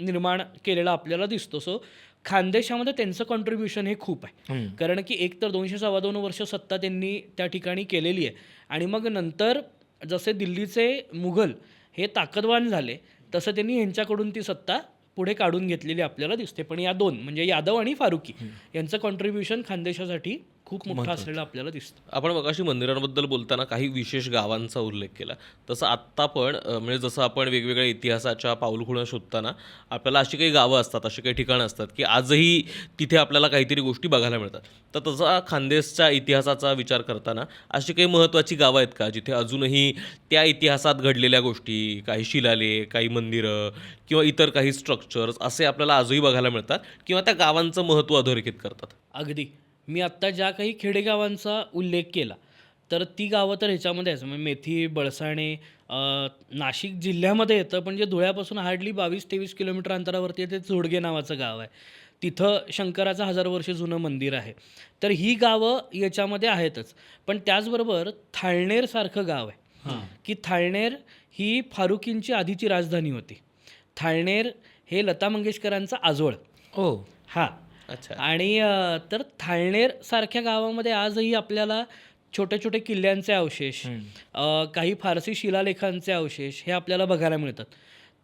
निर्माण केलेला आपल्याला दिसतो. सो खानदेशामध्ये त्यांचं कॉन्ट्रीब्युशन हे खूप आहे. कारण की एक तर 200-225 वर्ष सत्ता त्यांनी त्या ठिकाणी केलेली आहे. आणि मग नंतर जसे दिल्लीचे मुघल हे ताकदवान झाले तसं त्यांनी ह्यांच्याकडून ती सत्ता पुढे काढून घेतलेली आपल्याला दिसते. पण या 2 म्हणजे यादव आणि फारुकी यांचं कॉन्ट्रीब्युशन खानदेशासाठी खूप मोठं असलेलं आपल्याला दिसतं. आपण मगाशी मंदिरांबद्दल बोलताना काही विशेष गावांचा उल्लेख केला. तसं आत्ता पण म्हणजे जसं आपण वेगवेगळ्या इतिहासाच्या पाऊलखुणा शोधताना आपल्याला अशी काही गावं असतात, अशी काही ठिकाणं असतात की आजही तिथे आपल्याला काहीतरी गोष्टी बघायला मिळतात. तर तसा खानदेशच्या इतिहासाचा विचार करताना अशी काही महत्त्वाची गावं आहेत का जिथे अजूनही त्या इतिहासात घडलेल्या गोष्टी, काही शिलालेख, काही मंदिरं किंवा इतर काही स्ट्रक्चर्स असे आपल्याला आजही बघायला मिळतात किंवा त्या गावांचं महत्त्व अधोरेखित करतात? अगदी. मी आत्ता ज्या काही खेडेगावांचा उल्लेख केला तर ती गावं तर ह्याच्यामध्ये आहे. म्हणजे मेथी, बळसाणे नाशिक जिल्ह्यामध्ये येतं पण जे धुळ्यापासून हार्डली 22-23 किलोमीटर अंतरावरती आहे ते जोडगे नावाचं गाव आहे. तिथं शंकराचं 1000 वर्ष जुनं मंदिर आहे. तर ही गावं याच्यामध्ये आहेतच. पण त्याचबरोबर थाळनेरसारखं गाव आहे की थाळनेर ही फारुकींची आधीची राजधानी होती. थाळनेर हे लता मंगेशकरांचं आजोळ. हां. अच्छा. आणि तर थाळनेर सारख्या गावामध्ये आजही आपल्याला छोटे छोटे किल्ल्यांचे अवशेष, काही फारसी शिलालेखांचे अवशेष हे आपल्याला बघायला मिळतात.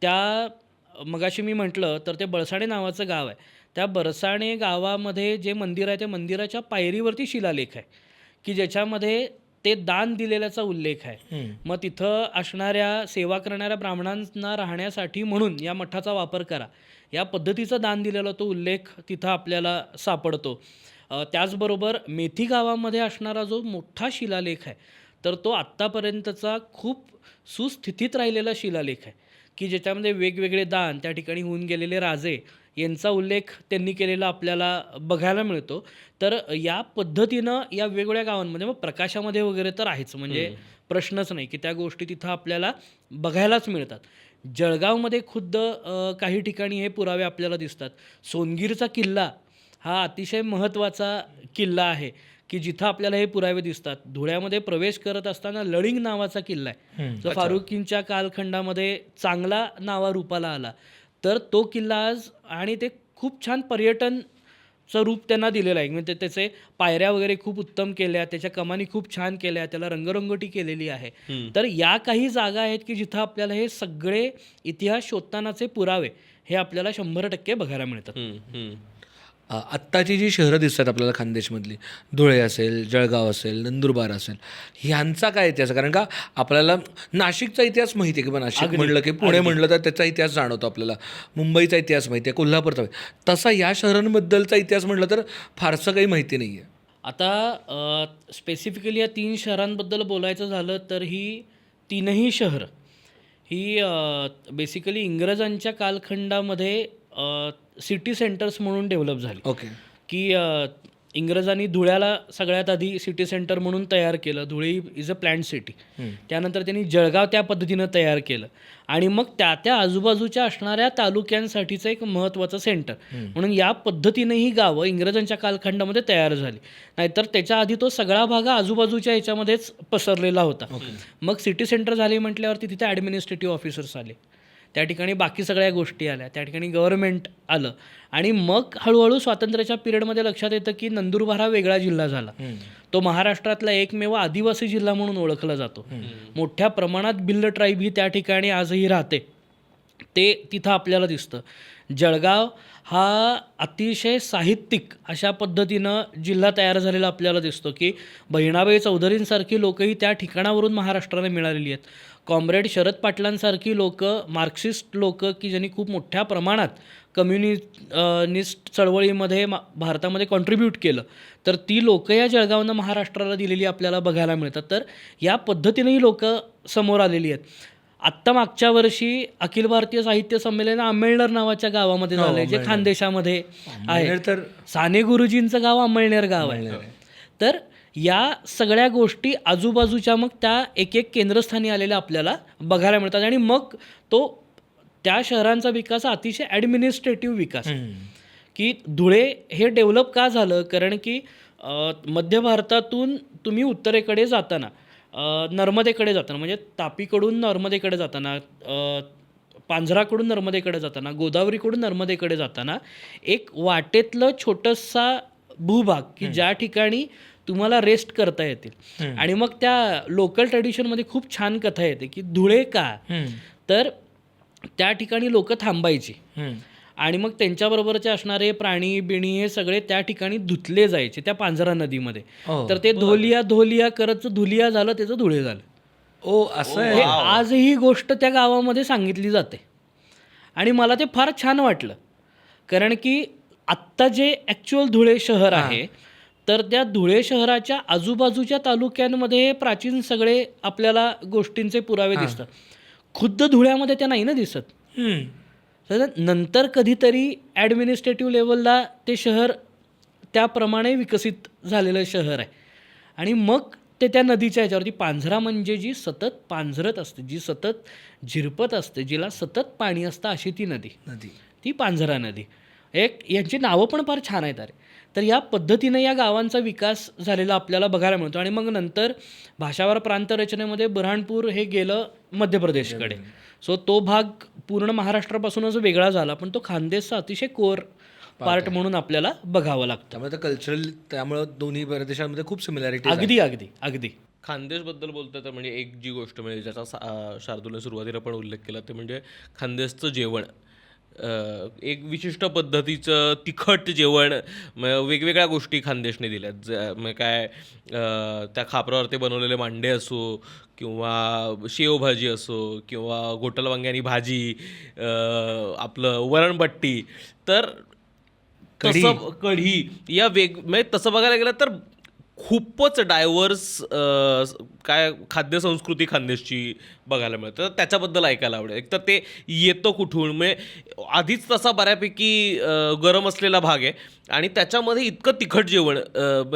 त्या मगाशी मी म्हटलं तर ते बळसाणे नावाचं गाव आहे. त्या बळसाणे गावामध्ये जे मंदिर आहे ते मंदिराच्या पायरीवरती शिलालेख आहे की ज्याच्यामध्ये ते दान दिलेल्याचा उल्लेख आहे. मग तिथं असणाऱ्या सेवा करणाऱ्या ब्राह्मणांना राहण्यासाठी म्हणून या मठाचा वापर करा या पद्धतीचं दान दिलेला तो उल्लेख तिथं आपल्याला सापडतो. त्याचबरोबर मेथी गावामध्ये असणारा जो मोठा शिलालेख आहे तर तो आत्तापर्यंतचा खूप सुस्थितीत राहिलेला शिलालेख आहे की ज्याच्यामध्ये वेगवेगळे दान, त्या ठिकाणी होऊन गेलेले राजे यांचा उल्लेख त्यांनी केलेला आपल्याला बघायला मिळतो. तर या पद्धतीनं या वेगवेगळ्या गावांमध्ये मग प्रकाशामध्ये वगैरे तर आहेच, म्हणजे प्रश्नच नाही की त्या गोष्टी तिथं आपल्याला बघायलाच मिळतात. जळगावमध्ये खुद्द काही ठिकाणी हे पुरावे आपल्याला दिसतात. सोनगीरचा किल्ला हा अतिशय महत्त्वाचा किल्ला आहे की जिथं आपल्याला हे पुरावे दिसतात. धुळ्यामध्ये प्रवेश करत असताना लळिंग नावाचा किल्ला आहे जो फारुकींच्या कालखंडामध्ये चांगला नावारूपाला आला. तर तो किल्ला आज आणि ते खूप छान पर्यटनचं रूप त्यांना दिलेलं आहे. म्हणजे त्याचे पायऱ्या वगैरे खूप उत्तम केल्या, त्याच्या कमानी खूप छान केल्या, त्याला रंगरंगोटी केलेली आहे. तर या काही जागा आहेत की जिथं आपल्याला हे सगळे इतिहास शोधतानाचे पुरावे हे आपल्याला 100% बघायला मिळतात. आत्ताची जी शहरं दिसतात आपल्याला खानदेशमधली, धुळे असेल, जळगाव असेल, नंदुरबार असेल, ह्यांचा काय इतिहास आहे? कारण का आपल्याला नाशिकचा इतिहास माहिती आहे की नाशिक म्हणलं की पुणे म्हणलं तर त्याचा इतिहास जाणवतो आपल्याला, मुंबईचा इतिहास माहिती आहे, कोल्हापूरचा तसा या शहरांबद्दलचा इतिहास म्हटलं तर फारसं काही माहिती नाही आहे. आता स्पेसिफिकली या 3 शहरांबद्दल बोलायचं झालं तर ही 3ही शहरं ही बेसिकली इंग्रजांच्या कालखंडामध्ये सिटी सेंटर्स म्हणून डेव्हलप झाली. ओके. की इंग्रजांनी धुळ्याला सगळ्यात आधी सिटी सेंटर म्हणून तयार केलं. Dhule is a planned city. त्यानंतर त्यांनी जळगाव त्या पद्धतीनं तयार केलं आणि मग त्या आजूबाजूच्या असणाऱ्या तालुक्यांसाठीचं एक महत्त्वाचं सेंटर म्हणून या पद्धतीने ही गावं इंग्रजांच्या कालखंडामध्ये तयार झाली. नाहीतर त्याच्या आधी तो सगळा भाग आजूबाजूच्या ह्याच्यामध्येच पसरलेला होता. मग सिटी सेंटर झाली म्हटल्यावरती तिथे ॲडमिनिस्ट्रेटिव्ह ऑफिसर्स आले, त्या ठिकाणी बाकी सगळ्या गोष्टी आल्या, त्या ठिकाणी गव्हर्नमेंट आलं आणि मग हळूहळू स्वातंत्र्याच्या पिरियडमध्ये लक्षात येतं की नंदुरबार हा वेगळा जिल्हा झाला. तो महाराष्ट्रातला एकमेव आदिवासी जिल्हा म्हणून ओळखला जातो. मोठ्या प्रमाणात भिल्ल ट्राईब ही त्या ठिकाणी आजही राहते, ते तिथं आपल्याला दिसतं. जळगाव हा अतिशय साहित्यिक अशा पद्धतीनं जिल्हा तयार झालेला आपल्याला दिसतो की बहिणाबाई चौधरींसारखी लोकही त्या ठिकाणावरून महाराष्ट्राला मिळालेली आहेत. कॉम्रेड शरद पाटलांसारखी लोकं, मार्क्सिस्ट लोकं की ज्यांनी खूप मोठ्या प्रमाणात कम्युनिस्ट चळवळीमध्ये भारतामध्ये कॉन्ट्रीब्यूट केलं, तर ती लोकं या जळगावनं महाराष्ट्राला दिलेली आपल्याला बघायला मिळतात. तर या पद्धतीनेही लोकं समोर आलेली आहेत. आत्ता मागच्या वर्षी अखिल भारतीय साहित्य संमेलन आंबेळनेर नावाच्या गावामध्ये झालंय जे खानदेशामध्ये आहे. तर साने गुरुजींचं गाव आंबेळनेर गाव आहे. तर या सगळ्या गोष्टी आजूबाजूच्या मग त्या एक एक केंद्रस्थानी आलेल्या आपल्याला बघायला मिळतात आणि मग तो त्या शहरांचा विकास अतिशय ॲडमिनिस्ट्रेटिव्ह विकास की धुळे हे डेव्हलप का झालं, कारण की मध्य भारतातून तुम्ही उत्तरेकडे जाताना, नर्मदेकडे जाताना म्हणजे तापीकडून नर्मदेकडे जाताना, पांझराकडून नर्मदेकडे जाताना, गोदावरीकडून नर्मदेकडे जाताना एक वाटेतलं छोटंसा भूभाग की ज्या ठिकाणी तुम्हाला रेस्ट करता येतील आणि मग त्या लोकल ट्रेडिशनमध्ये खूप छान कथा येते की धुळे का, तर त्या ठिकाणी लोक थांबायची आणि मग त्यांच्याबरोबरचे असणारे प्राणी बिणी हे सगळे त्या ठिकाणी धुतले जायचे त्या पांझरा नदीमध्ये. तर ते धोलिया करत धुलिया झालं, त्याचं धुळे झालं. असं आहे. आजही ही गोष्ट त्या गावामध्ये सांगितली जाते आणि मला ते फार छान वाटलं, कारण की आत्ता जे ॲक्च्युअल धुळे शहर आहे तर त्या धुळे शहराच्या आजूबाजूच्या तालुक्यांमध्ये प्राचीन सगळे आपल्याला गोष्टींचे पुरावे दिसतात. खुद्द धुळ्यामध्ये त्या नाही ना दिसत. तर नंतर कधीतरी ॲडमिनिस्ट्रेटिव्ह लेवलला ते शहर त्याप्रमाणे विकसित झालेलं शहर आहे आणि मग ते त्या नदीच्या ह्याच्यावरती, पांझरा म्हणजे जी सतत पांझरत असते, जी सतत झिरपत असते, जिला सतत पाणी असतं, अशी ती नदी, ती पांझरा नदी. यांची नावं पण फार छान आहेत. अरे तर या पद्धतीनं या गावांचा विकास झालेला आपल्याला बघायला मिळतो आणि मग नंतर भाषावार प्रांत रचनेमध्ये बुऱ्हाणपूर हे गेलं मध्य प्रदेशकडे. सो तो भाग पूर्ण महाराष्ट्रापासूनच वेगळा झाला, पण तो खानदेशचा अतिशय कोर पार्ट म्हणून आपल्याला बघावं लागतं. त्यामुळे कल्चरल, त्यामुळे दोन्ही प्रदेशांमध्ये खूप सिमिलॅरिटी. अगदी खानदेशबद्दल बोलतं तर म्हणजे एक जी गोष्ट म्हणजे ज्याचा शार्दूलने सुरुवातीला पण उल्लेख केला ते म्हणजे खानदेशचं जेवण. एक विशिष्ट पद्धतीचं तिखट जेवण, वेगवेगळ्या गोष्टी खानदेशने दिल्यात. मग काय त्या खापरावर ते बनवलेले मांडे असो किंवा शेवभाजी असो किंवा गोटल वांग्यानी भाजी, आपलं वरणबट्टी, तर तसं कढी, या म्हणजे तसं बघायला गेलं तर खूपच डायव्हर्स काय खाद्य संस्कृती खानदेशची बघायला मिळते. तर त्याच्याबद्दल ऐकायला आवडेल. एक तर ते येतं कुठून, म्हणजे आधीच तसा बऱ्यापैकी गरम असलेला भाग आहे आणि त्याच्यामध्ये इतकं तिखट जेवण,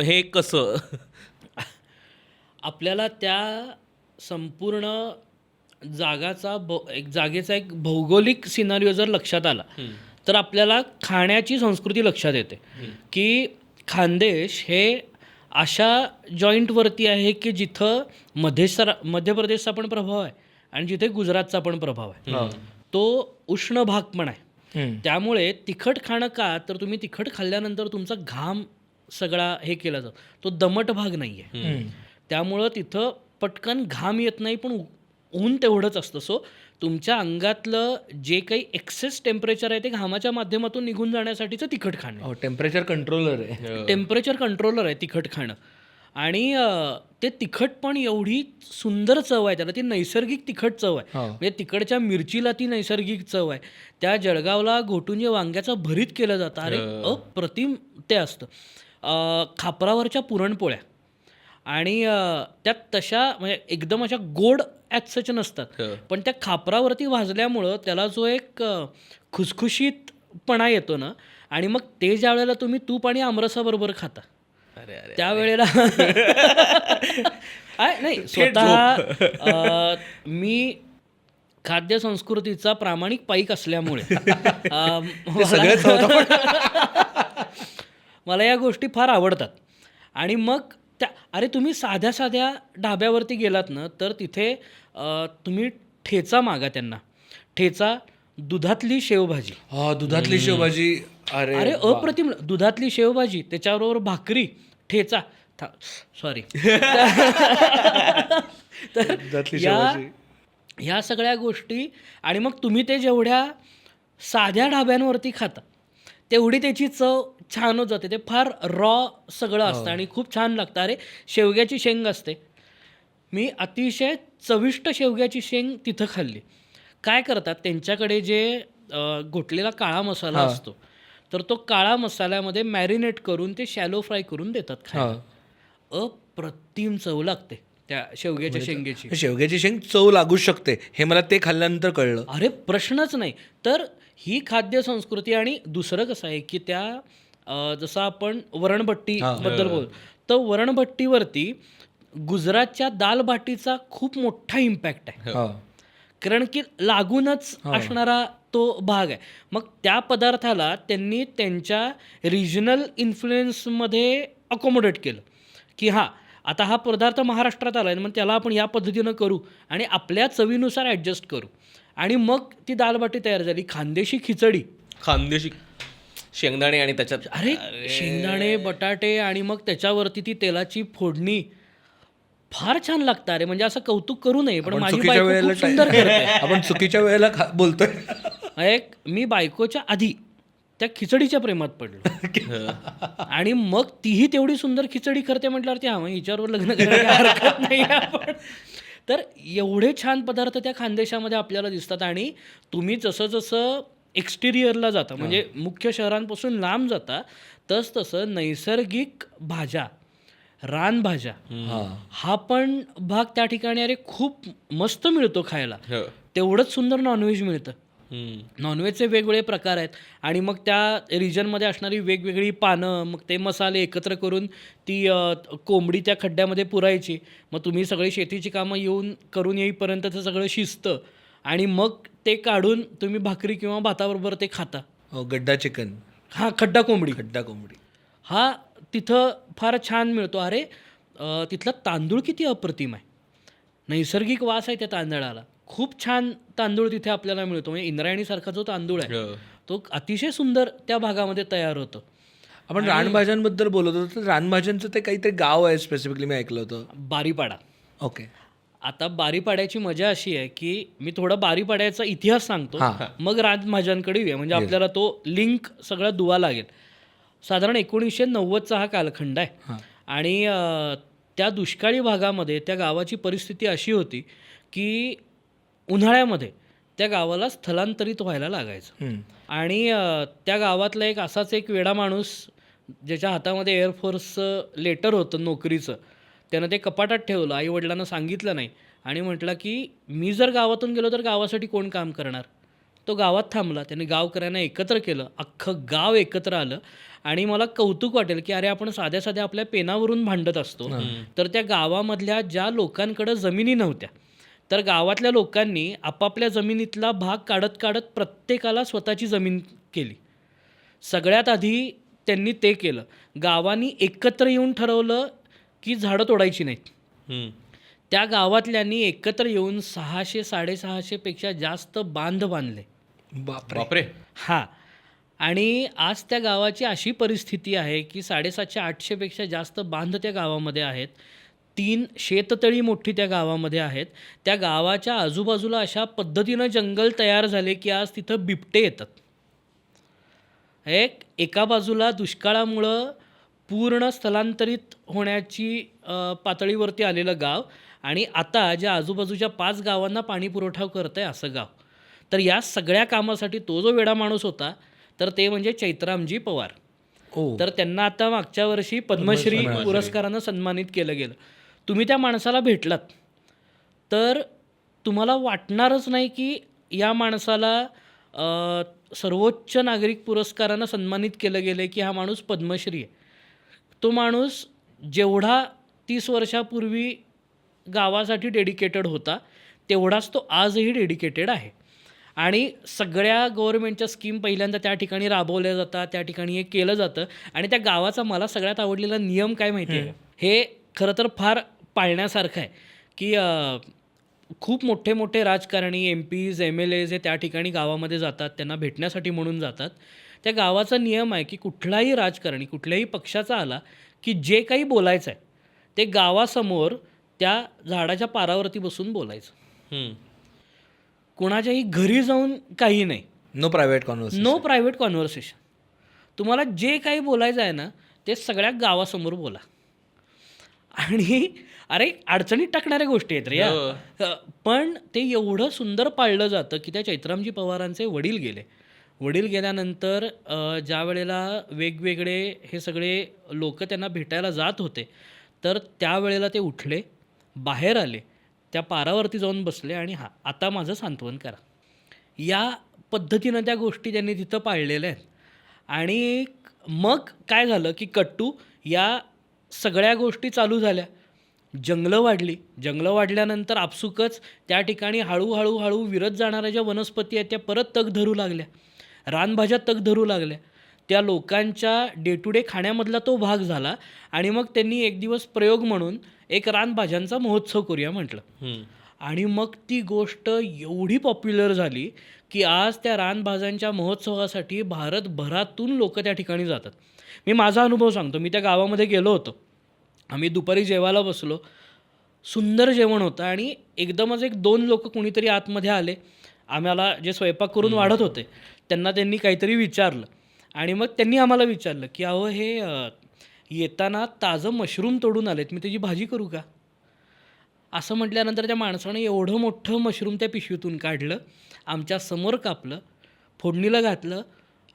हे कसं? आपल्याला त्या संपूर्ण एक जागेचा एक भौगोलिक सिनारिओ जर लक्षात आला तर आपल्याला खाण्याची संस्कृती लक्षात येते की खानदेश हे अशा जॉईंटवरती आहे की जिथं मध्य प्रदेशचा पण प्रभाव आहे आणि जिथे गुजरातचा पण प्रभाव आहे. तो उष्ण भाग पण आहे. त्यामुळे तिखट खाणं का तर तुम्ही तिखट खाल्ल्यानंतर तुमचा घाम सगळा हे केला जातो, तो दमट भाग नाही आहे. त्यामुळं तिथं पटकन घाम येत नाही पण ऊन तेवढंच असतं. सो तुमच्या अंगातलं जे काही एक्सेस टेम्परेचर आहे ते घामाच्या माध्यमातून निघून जाण्यासाठीचं तिखट खाणं. टेम्परेचर कंट्रोलर आहे. टेम्परेचर कंट्रोलर आहे तिखट खाणं. आणि ते तिखट पण एवढी सुंदर चव आहे त्याला, ती नैसर्गिक तिखट चव आहे. म्हणजे तिकडच्या मिरचीला ती नैसर्गिक चव आहे. त्या जळगावला घोटून जे वांग्याचं भरीत केलं जातं, अरे अप्रतिम ते असतं. खापरावरच्या पुरणपोळ्या आणि त्यात तशा म्हणजे एकदम अशा गोड ॲज सच नसतात, पण त्या खापरावरती भाजल्यामुळं त्याला जो एक खुसखुशीतपणा येतो ना, आणि मग ते ज्या वेळेला तुम्ही तूप आणि आमरसाबरोबर खाता त्यावेळेला नाही स्वतः मी खाद्य संस्कृतीचा प्रामाणिक पाईक असल्यामुळे मला या गोष्टी फार आवडतात. आणि मग अरे तुम्ही साध्या साध्या ढाब्यावरती गेलात ना तर तिथे तुम्ही ठेचा मागा त्यांना. ठेचा, दुधातली शेवभाजी. दुधातली शेवभाजी. अरे अप्रतिम. दुधातली शेवभाजी, त्याच्याबरोबर भाकरी, ठेचा, सॉरी तर ह्या सगळ्या गोष्टी. आणि मग तुम्ही ते जेवढ्या साध्या ढाब्यांवरती खाता तेवढी त्याची चव छान होत जाते. ते फार रॉ सगळं असतं आणि खूप छान लागतं. अरे शेवग्याची शेंग असते, मी अतिशय चविष्ट शेवग्याची शेंग तिथं खाल्ली. काय करतात त्यांच्याकडे जे घोटलेला काळा मसाला असतो तर तो काळा मसाल्यामध्ये मॅरिनेट करून ते शॅलो फ्राय करून देतात खायला. अप्रतिम चव लागते त्या शेवग्याच्या शेंगेची. शेवग्याची शेंग चव लागू शकते हे मला ते खाल्ल्यानंतर कळलं. अरे प्रश्नच नाही. तर ही खाद्य संस्कृती. आणि दुसरं कसं आहे की त्या जसं आपण वरणभट्टी बद्दल बोलतो तर वरणभट्टीवरती गुजरातच्या दाल बाटीचा खूप मोठा इम्पॅक्ट आहे, कारण की लागूनच असणारा तो भाग आहे. मग त्या पदार्थाला त्यांनी त्यांच्या रिजनल इन्फ्लुएन्समध्ये अकोमोडेट केलं की आता हा पदार्थ महाराष्ट्रात आला आहे, मग त्याला आपण या पद्धतीनं करू आणि आपल्या चवीनुसार ॲडजस्ट करू. आणि मग ती दालबाटी तयार झाली. खानदेशी खिचडी, खानदेशी शेंगदाणे आणि त्याच्यात अरे शेंगदाणे, बटाटे आणि मग त्याच्यावरती ती तेलाची फोडणी फार छान लागतं. अरे म्हणजे असं कौतुक करू नये पण माझी बायको खूप सुंदर करते. आपण चुकीच्या वेळेला बोलतोय. मी बायकोच्या आधी त्या खिचडीच्या प्रेमात पडलो आणि मग तीही तेवढी सुंदर खिचडी करते म्हटल्यावरती मग हिच्यावर लग्न करायला हरकत नाही आपण. तर एवढे छान पदार्थ त्या खानदेशामध्ये आपल्याला दिसतात. आणि तुम्ही जसं जसं एक्सटिरियरला जाता म्हणजे मुख्य शहरांपासून लांब जाता तसं नैसर्गिक भाज्या, रानभाज्या हा पण भाग त्या ठिकाणी अरे खूप मस्त मिळतो खायला. तेवढंच सुंदर नॉनव्हेज मिळतं. नॉनव्हेजचे वेगवेगळे प्रकार आहेत आणि मग त्या रिजनमध्ये असणारी वेगवेगळी पानं, मग ते मसाले एकत्र करून ती कोंबडी त्या खड्ड्यामध्ये पुरायची. मग तुम्ही सगळी शेतीची कामं करून येईपर्यंत ते सगळं शिजतं आणि मग ते काढून तुम्ही भाकरी किंवा भाताबरोबर ते खाता. गड्डा चिकन, खड्डा कोंबडी हा तिथं फार छान मिळतो. अरे तिथला तांदूळ किती अप्रतिम आहे, नैसर्गिक वास आहे त्या तांदळाला. खूप छान तांदूळ तिथे आपल्याला मिळतो. म्हणजे इंद्रायणीसारखा जो तांदूळ आहे तो अतिशय सुंदर त्या भागामध्ये तयार होतो. आपण रानभाज्यांबद्दल बोलत होतो तर रानभाज्यांचं ते काहीतरी गाव आहे स्पेसिफिकली मी ऐकलं होतं, बारीपाडा. ओके. आता बारीपाड्याची मजा अशी आहे की मी थोडं बारीपाड्याचा इतिहास सांगतो मग रानभाज्यांकडे येऊया म्हणजे आपल्याला तो लिंक सगळा दुवा लागेल. साधारण 1990चा हा कालखंड आहे आणि त्या दुष्काळी भागामध्ये त्या गावाची परिस्थिती अशी होती की उन्हाळ्यामध्ये त्या गावाला स्थलांतरित व्हायला लागायचं. आणि त्या गावातला असाच एक वेडा माणूस ज्याच्या हातामध्ये एअरफोर्सचं लेटर होतं नोकरीचं, त्यानं ते कपाटात ठेवलं, आईवडिलांना सांगितलं नाही आणि म्हटलं की मी जर गावातून गेलो तर गावासाठी कोण काम करणार. तो गावात थांबला, त्याने गावकऱ्यांना एकत्र केलं, अख्खं गाव एकत्र आलं. आणि मला कौतुक वाटेल की अरे आपण साध्या साध्या आपल्या पेनावरून भांडत असतो तर त्या गावामधल्या ज्या लोकांकडं जमिनी नव्हत्या तर गावातल्या लोकांनी आपापल्या जमिनीतला भाग काढत काढत प्रत्येकाला स्वतःची जमीन केली. सगळ्यात आधी त्यांनी ते केलं. गावानी एकत्र येऊन ठरवलं की झाडं तोडायची नाहीत. हम्म. त्या गावातल्यांनी एकत्र येऊन 600-650 पेक्षा जास्त बांध बांधले. बापरे. बापरे. हां. आणि आज त्या गावाची अशी परिस्थिती आहे की 750-800 पेक्षा जास्त बांध त्या गावामध्ये आहेत. 3 शेततळी मोठी त्या गावामध्ये आहेत. त्या गावाच्या आजूबाजूला अशा पद्धतीनं जंगल तयार झाले की आज तिथं बिबटे येतात. एका बाजूला दुष्काळामुळं पूर्ण स्थलांतरित होण्याची पातळीवरती आलेलं गाव आणि आता ज्या आजूबाजूच्या 5 गावांना पाणी पुरवठा करत आहे असं गाव. तर या सगळ्या कामासाठी तो जो वेडा माणूस होता तर ते म्हणजे चैत्रामजी पवार. ओ. तर त्यांना आता मागच्या वर्षी पद्मश्री पुरस्कारानं सन्मानित केलं गेलं. तुम्ही त्या माणसाला भेटलात तर तुम्हाला वाटणारच नाही की या माणसाला सर्वोच्च नागरिक पुरस्कारानं सन्मानित केलं गेलं की हा माणूस पद्मश्री आहे. तो माणूस जेवढा 30 वर्षापूर्वी गावासाठी डेडिकेटेड होता तेवढाच तो आजही डेडिकेटेड आहे. आणि सगळ्या गव्हर्नमेंटच्या स्कीम पहिल्यांदा त्या ठिकाणी राबवल्या जातात, त्या ठिकाणी हे केलं जातं. आणि त्या गावाचा मला सगळ्यात आवडलेला नियम काय माहिती आहे? हे खरं तर फार पाळण्यासारखं आहे की खूप मोठे मोठे राजकारणी MPs MLAs हे त्या ठिकाणी गावामध्ये जातात, त्यांना भेटण्यासाठी म्हणून जातात. त्या गावाचा नियम आहे की कुठलाही राजकारणी कुठल्याही पक्षाचा आला की जे काही बोलायचं आहे ते गावासमोर त्या झाडाच्या पारावरती बसून बोलायचं. हम्म. कोणाच्याही घरी जाऊन काही नाही. No private conversation. No private conversation. तुम्हाला जे काही बोलायचं आहे ना ते सगळ्या गावासमोर बोला. आणि अरे अडचणीत टाकणाऱ्या गोष्टी आहेत रे या. पण ते एवढं सुंदर पाळलं जातं की त्या चैत्रामजी पवारांचे वडील गेले. वडील गेल्यानंतर ज्या वेळेला वेगवेगळे हे सगळे लोक त्यांना भेटायला जात होते तर त्यावेळेला ते उठले, बाहेर आले, त्या पारावरती जाऊन बसले आणि आता माझं सांत्वन करा. या पद्धतीनं त्या गोष्टी त्यांनी तिथं पाळलेल्या आहेत. आणि मग काय झालं की कट्टू या सगळ्या गोष्टी चालू झाल्या. जंगलं वाढली. जंगलं वाढल्यानंतर आपसुकच त्या ठिकाणी हळूहळू विरत जाणाऱ्या ज्या वनस्पती आहेत त्या परत तग धरू लागल्या. रानभाज्या तग धरू लागल्या. त्या लोकांच्या डे टू डे खाण्यामधला तो भाग झाला. आणि मग त्यांनी एक दिवस प्रयोग म्हणून एक रानभाज्यांचा महोत्सव करूया म्हटलं. आणि मग ती गोष्ट एवढी पॉप्युलर झाली की आज त्या रानभाज्यांच्या महोत्सवासाठी भारतभरातून लोक त्या ठिकाणी जातात. मी माझा अनुभव सांगतो. मी त्या गावामध्ये गेलो होतो. आम्ही दुपारी जेवायला बसलो. सुंदर जेवण होतं आणि एकदमच 1-2 लोक कुणीतरी आतमध्ये आले. आम्हाला जे स्वयंपाक करून वाढत होते त्यांना त्यांनी काहीतरी विचारलं. आणि मग त्यांनी आम्हाला विचारलं की अहो हे येताना ताजं मशरूम तोडून आलेत, मी त्याची भाजी करू का? असं म्हटल्यानंतर त्या माणसानं एवढं मोठं मशरूम त्या पिशवीतून काढलं, आमच्या समोर कापलं, फोडणीला घातलं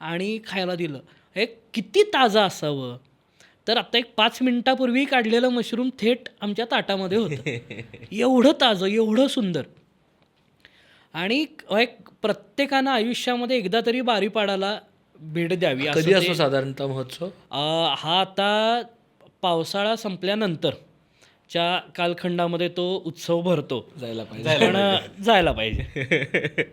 आणि खायला दिलं. हे किती ताजं असावं. तर आता एक 5 मिनिटापूर्वी काढलेलं मशरूम थेट आमच्या ताटामध्ये होतं. एवढं ताजं, एवढं सुंदर. आणि एक प्रत्येकानं आयुष्यामध्ये एकदा तरी बारीपाडाला भेट द्यावी. कधी असतो साधारणतः महोत्सव? हा आता पावसाळा संपल्यानंतरच्या कालखंडामध्ये तो उत्सव भरतो. जायला पाहिजे. पण जायला पाहिजे.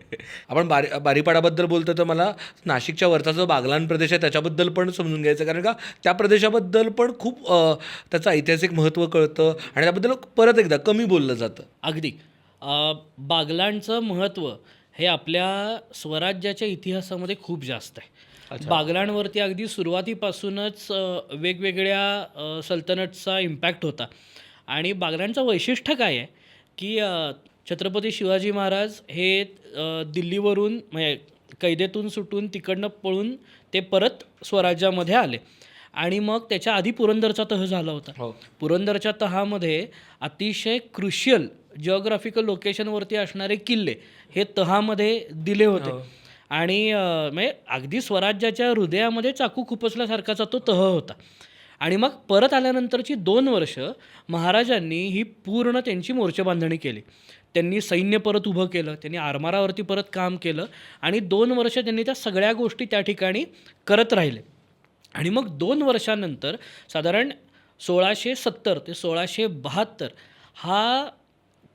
आपण बारीपाडाबद्दल बोलतो तर मला नाशिकच्या वरचा जो बागलाण प्रदेश आहे त्याच्याबद्दल पण समजून घ्यायचं, कारण का त्या प्रदेशाबद्दल पण खूप त्याचं ऐतिहासिक महत्त्व कळतं आणि त्याबद्दल परत एकदा कमी बोललं जातं. अगदी. बागलाणचं महत्त्व हे आपल्या स्वराज्याच्या इतिहासामध्ये खूप जास्त आहे. बागलाणवरती अगदी सुरुवातीपासूनच वेगवेगळ्या सल्तनटचा इम्पॅक्ट होता. आणि बागलाणचं वैशिष्ट्य काय आहे की छत्रपती शिवाजी महाराज हे दिल्लीवरून म्हणजे कैदेतून सुटून तिकडनं पळून ते परत स्वराज्यामध्ये आले. आणि मग त्याच्या आधी पुरंदरचा तह झाला होता. पुरंदरच्या तहामध्ये अतिशय क्रुशियल जिओग्राफिकल लोकेशनवरती असणारे किल्ले हे तहामध्ये दिले होते. आणि म्हणजे अगदी स्वराज्याच्या हृदयामध्ये चाकू खुपसल्यासारखाचा तो तह होता. आणि मग परत आल्यानंतरची 2 वर्ष महाराजांनी ही पूर्ण त्यांची मोर्चेबांधणी केली. त्यांनी सैन्य परत उभं केलं, त्यांनी आरमारावरती परत काम केलं आणि 2 वर्ष त्यांनी त्या सगळ्या गोष्टी त्या ठिकाणी करत राहिले. आणि मग 2 वर्षानंतर साधारण 1670 ते 1672 हा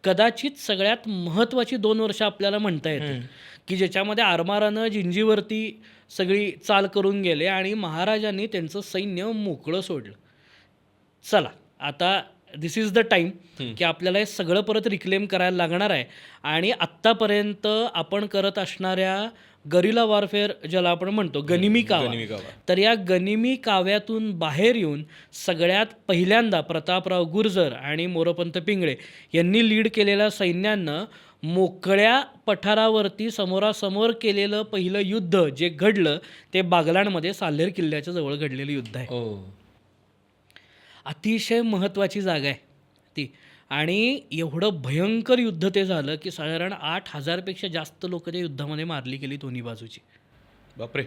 कदाचित सगळ्यात महत्त्वाची 2 वर्ष आपल्याला म्हणता येतील की ज्याच्यामध्ये आरमारानं जिंजीवरती सगळी चाल करून गेले आणि महाराजांनी त्यांचं सैन्य मोकळं सोडलं. चला आता दिस इज द टाईम की आपल्याला हे सगळं परत रिक्लेम करायला लागणार आहे आणि आत्तापर्यंत आपण करत असणाऱ्या गरिला वॉरफेअर ज्याला आपण म्हणतो गनिमी कावा, तर या गनिमी काव्यातून बाहेर येऊन सगळ्यात पहिल्यांदा प्रतापराव गुर्जर आणि मोरोपंत पिंगळे यांनी लीड केलेल्या सैन्यानं मोकळ्या पठारावरती समोरासमोर केलेलं पहिलं युद्ध जे घडलं ते बागलाणमध्ये साल्हेर किल्ल्याच्या जवळ घडलेलं युद्ध आहे. अतिशय महत्त्वाची जागा आहे ती आणि एवढं भयंकर युद्ध ते झालं की साधारण 8,000पेक्षा जास्त लोक त्या युद्धामध्ये मारली गेली दोन्ही बाजूची. बापरे.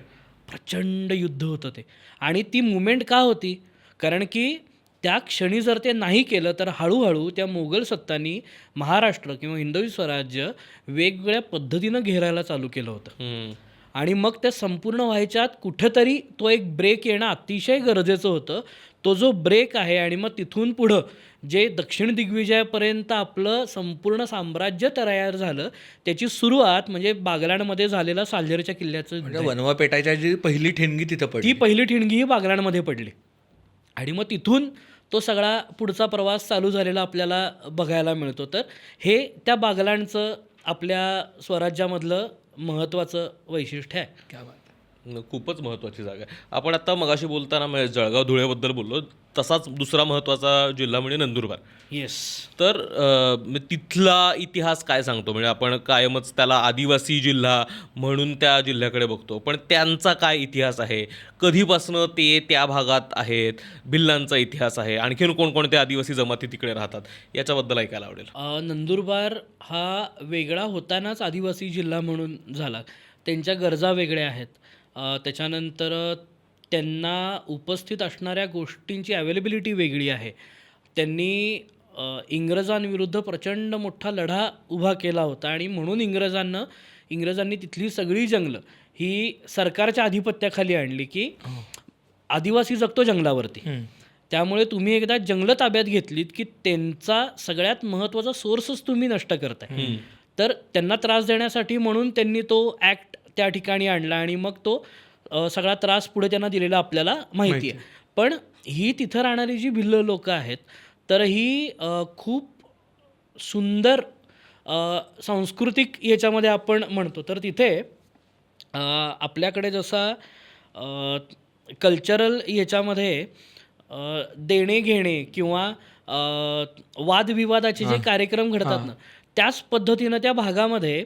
प्रचंड युद्ध होतं ते. आणि ती मुवमेंट का होती? कारण की त्या क्षणी जर ते नाही केलं तर हळूहळू त्या मोगल सत्तांनी महाराष्ट्र किंवा हिंदवी स्वराज्य वेगवेगळ्या पद्धतीनं घेरायला चालू केलं होतं. आणि मग त्या संपूर्ण व्हायच्यात कुठंतरी तो एक ब्रेक येणं अतिशय गरजेचं होतं. तो जो ब्रेक आहे आणि मग तिथून पुढं जे दक्षिण दिग्विजयापर्यंत आपलं संपूर्ण साम्राज्य तयार झालं त्याची सुरुवात म्हणजे बागलाणमध्ये झालेला साल्हेरच्या किल्ल्याचं म्हणजे वनवा पेटायच्या जी पहिली ठिणगी तिथं पडली, ती पहिली ठिणगी ही बागलाणमध्ये पडली. आणि मग तिथून तो सगळा पुढचा प्रवास चालू झालेला आपल्याला बघायला मिळतो. तर हे त्या बागलाणचं आपल्या स्वराज्यामधलं महत्त्वाचं वैशिष्ट्य आहे. क्या बात. खूपच महत्त्वाची जागा आहे. आपण आता मगाशी बोलताना म्हणजे जळगाव धुळेबद्दल बोललो, तसाच दुसरा महत्त्वाचा जिल्हा म्हणजे नंदुरबार. येस. तर तिथला इतिहास काय सांगतो? म्हणजे आपण कायमच त्याला आदिवासी जिल्हा म्हणून त्या जिल्ह्याकडे बघतो, पण त्यांचा काय इतिहास आहे? कधीपासनं ते त्या भागात आहेत? भिल्लांचा इतिहास आहे? आणखीन कोणकोणत्या आदिवासी जमाती तिकडे राहतात? याच्याबद्दल ऐकायला आवडेल. नंदुरबार हा वेगळा होतानाच आदिवासी जिल्हा म्हणून झाला. त्यांच्या गरजा वेगळ्या आहेत. त्याच्यानंतर त्यांना उपस्थित असणाऱ्या गोष्टींची अवेलेबिलिटी वेगळी आहे. त्यांनी इंग्रजांविरुद्ध प्रचंड मोठा लढा उभा केला होता आणि म्हणून इंग्रजांनी तिथली सगळी जंगलं ही सरकारच्या आधिपत्याखाली आणली की आदिवासी जगतो जंगलावरती. त्यामुळे तुम्ही एकदा जंगलं ताब्यात घेतलीत की त्यांचा सगळ्यात महत्त्वाचा सोर्सच तुम्ही नष्ट करताय. तर त्यांना त्रास देण्यासाठी म्हणून त्यांनी तो ॲक्ट त्या ठिकाणी आणला आणि मग तो सगळा त्रास पुढे त्यांना दिलेला आपल्याला माहिती आहे. पण ही तिथं राहणारी जी भिल्ल लोकं आहेत तर ही खूप सुंदर सांस्कृतिक याच्यामध्ये आपण म्हणतो तर तिथे आपल्याकडे जसा कल्चरल याच्यामध्ये देणे घेणे किंवा वादविवादाचे जे कार्यक्रम घडतात ना त्याच पद्धतीनं त्या भागामध्ये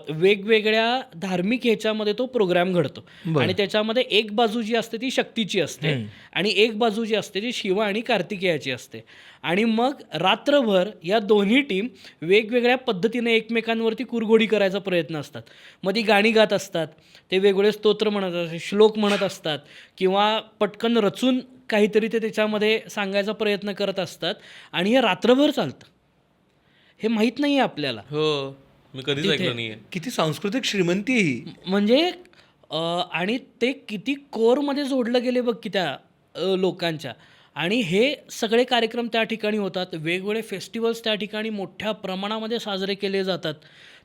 वेगवेगळ्या धार्मिक ह्याच्यामध्ये तो प्रोग्राम घडतो. आणि त्याच्यामध्ये एक बाजू जी असते ती शक्तीची असते आणि एक बाजू जी असते ती शिव आणि कार्तिकेयाची असते. आणि मग रात्रभर या दोन्ही टीम वेगवेगळ्या पद्धतीने एकमेकांवरती कुरघोडी करायचा प्रयत्न असतात. मग ती गाणी गात असतात, ते वेगवेगळे स्तोत्र म्हणत असतात, श्लोक म्हणत असतात किंवा पटकन रचून काहीतरी ते त्याच्यामध्ये सांगायचा प्रयत्न करत असतात आणि हे रात्रभर चालतं. हे माहीत नाही आहे आपल्याला. हो, मी कधीच ऐकलं नाही आहे. किती सांस्कृतिक श्रीमंती आहे ही. म्हणजे आणि ते किती कोरमध्ये जोडलं गेले बघ की त्या लोकांच्या. आणि हे सगळे कार्यक्रम त्या ठिकाणी होतात. वेगवेगळे फेस्टिवल्स त्या ठिकाणी मोठ्या प्रमाणामध्ये साजरे केले जातात.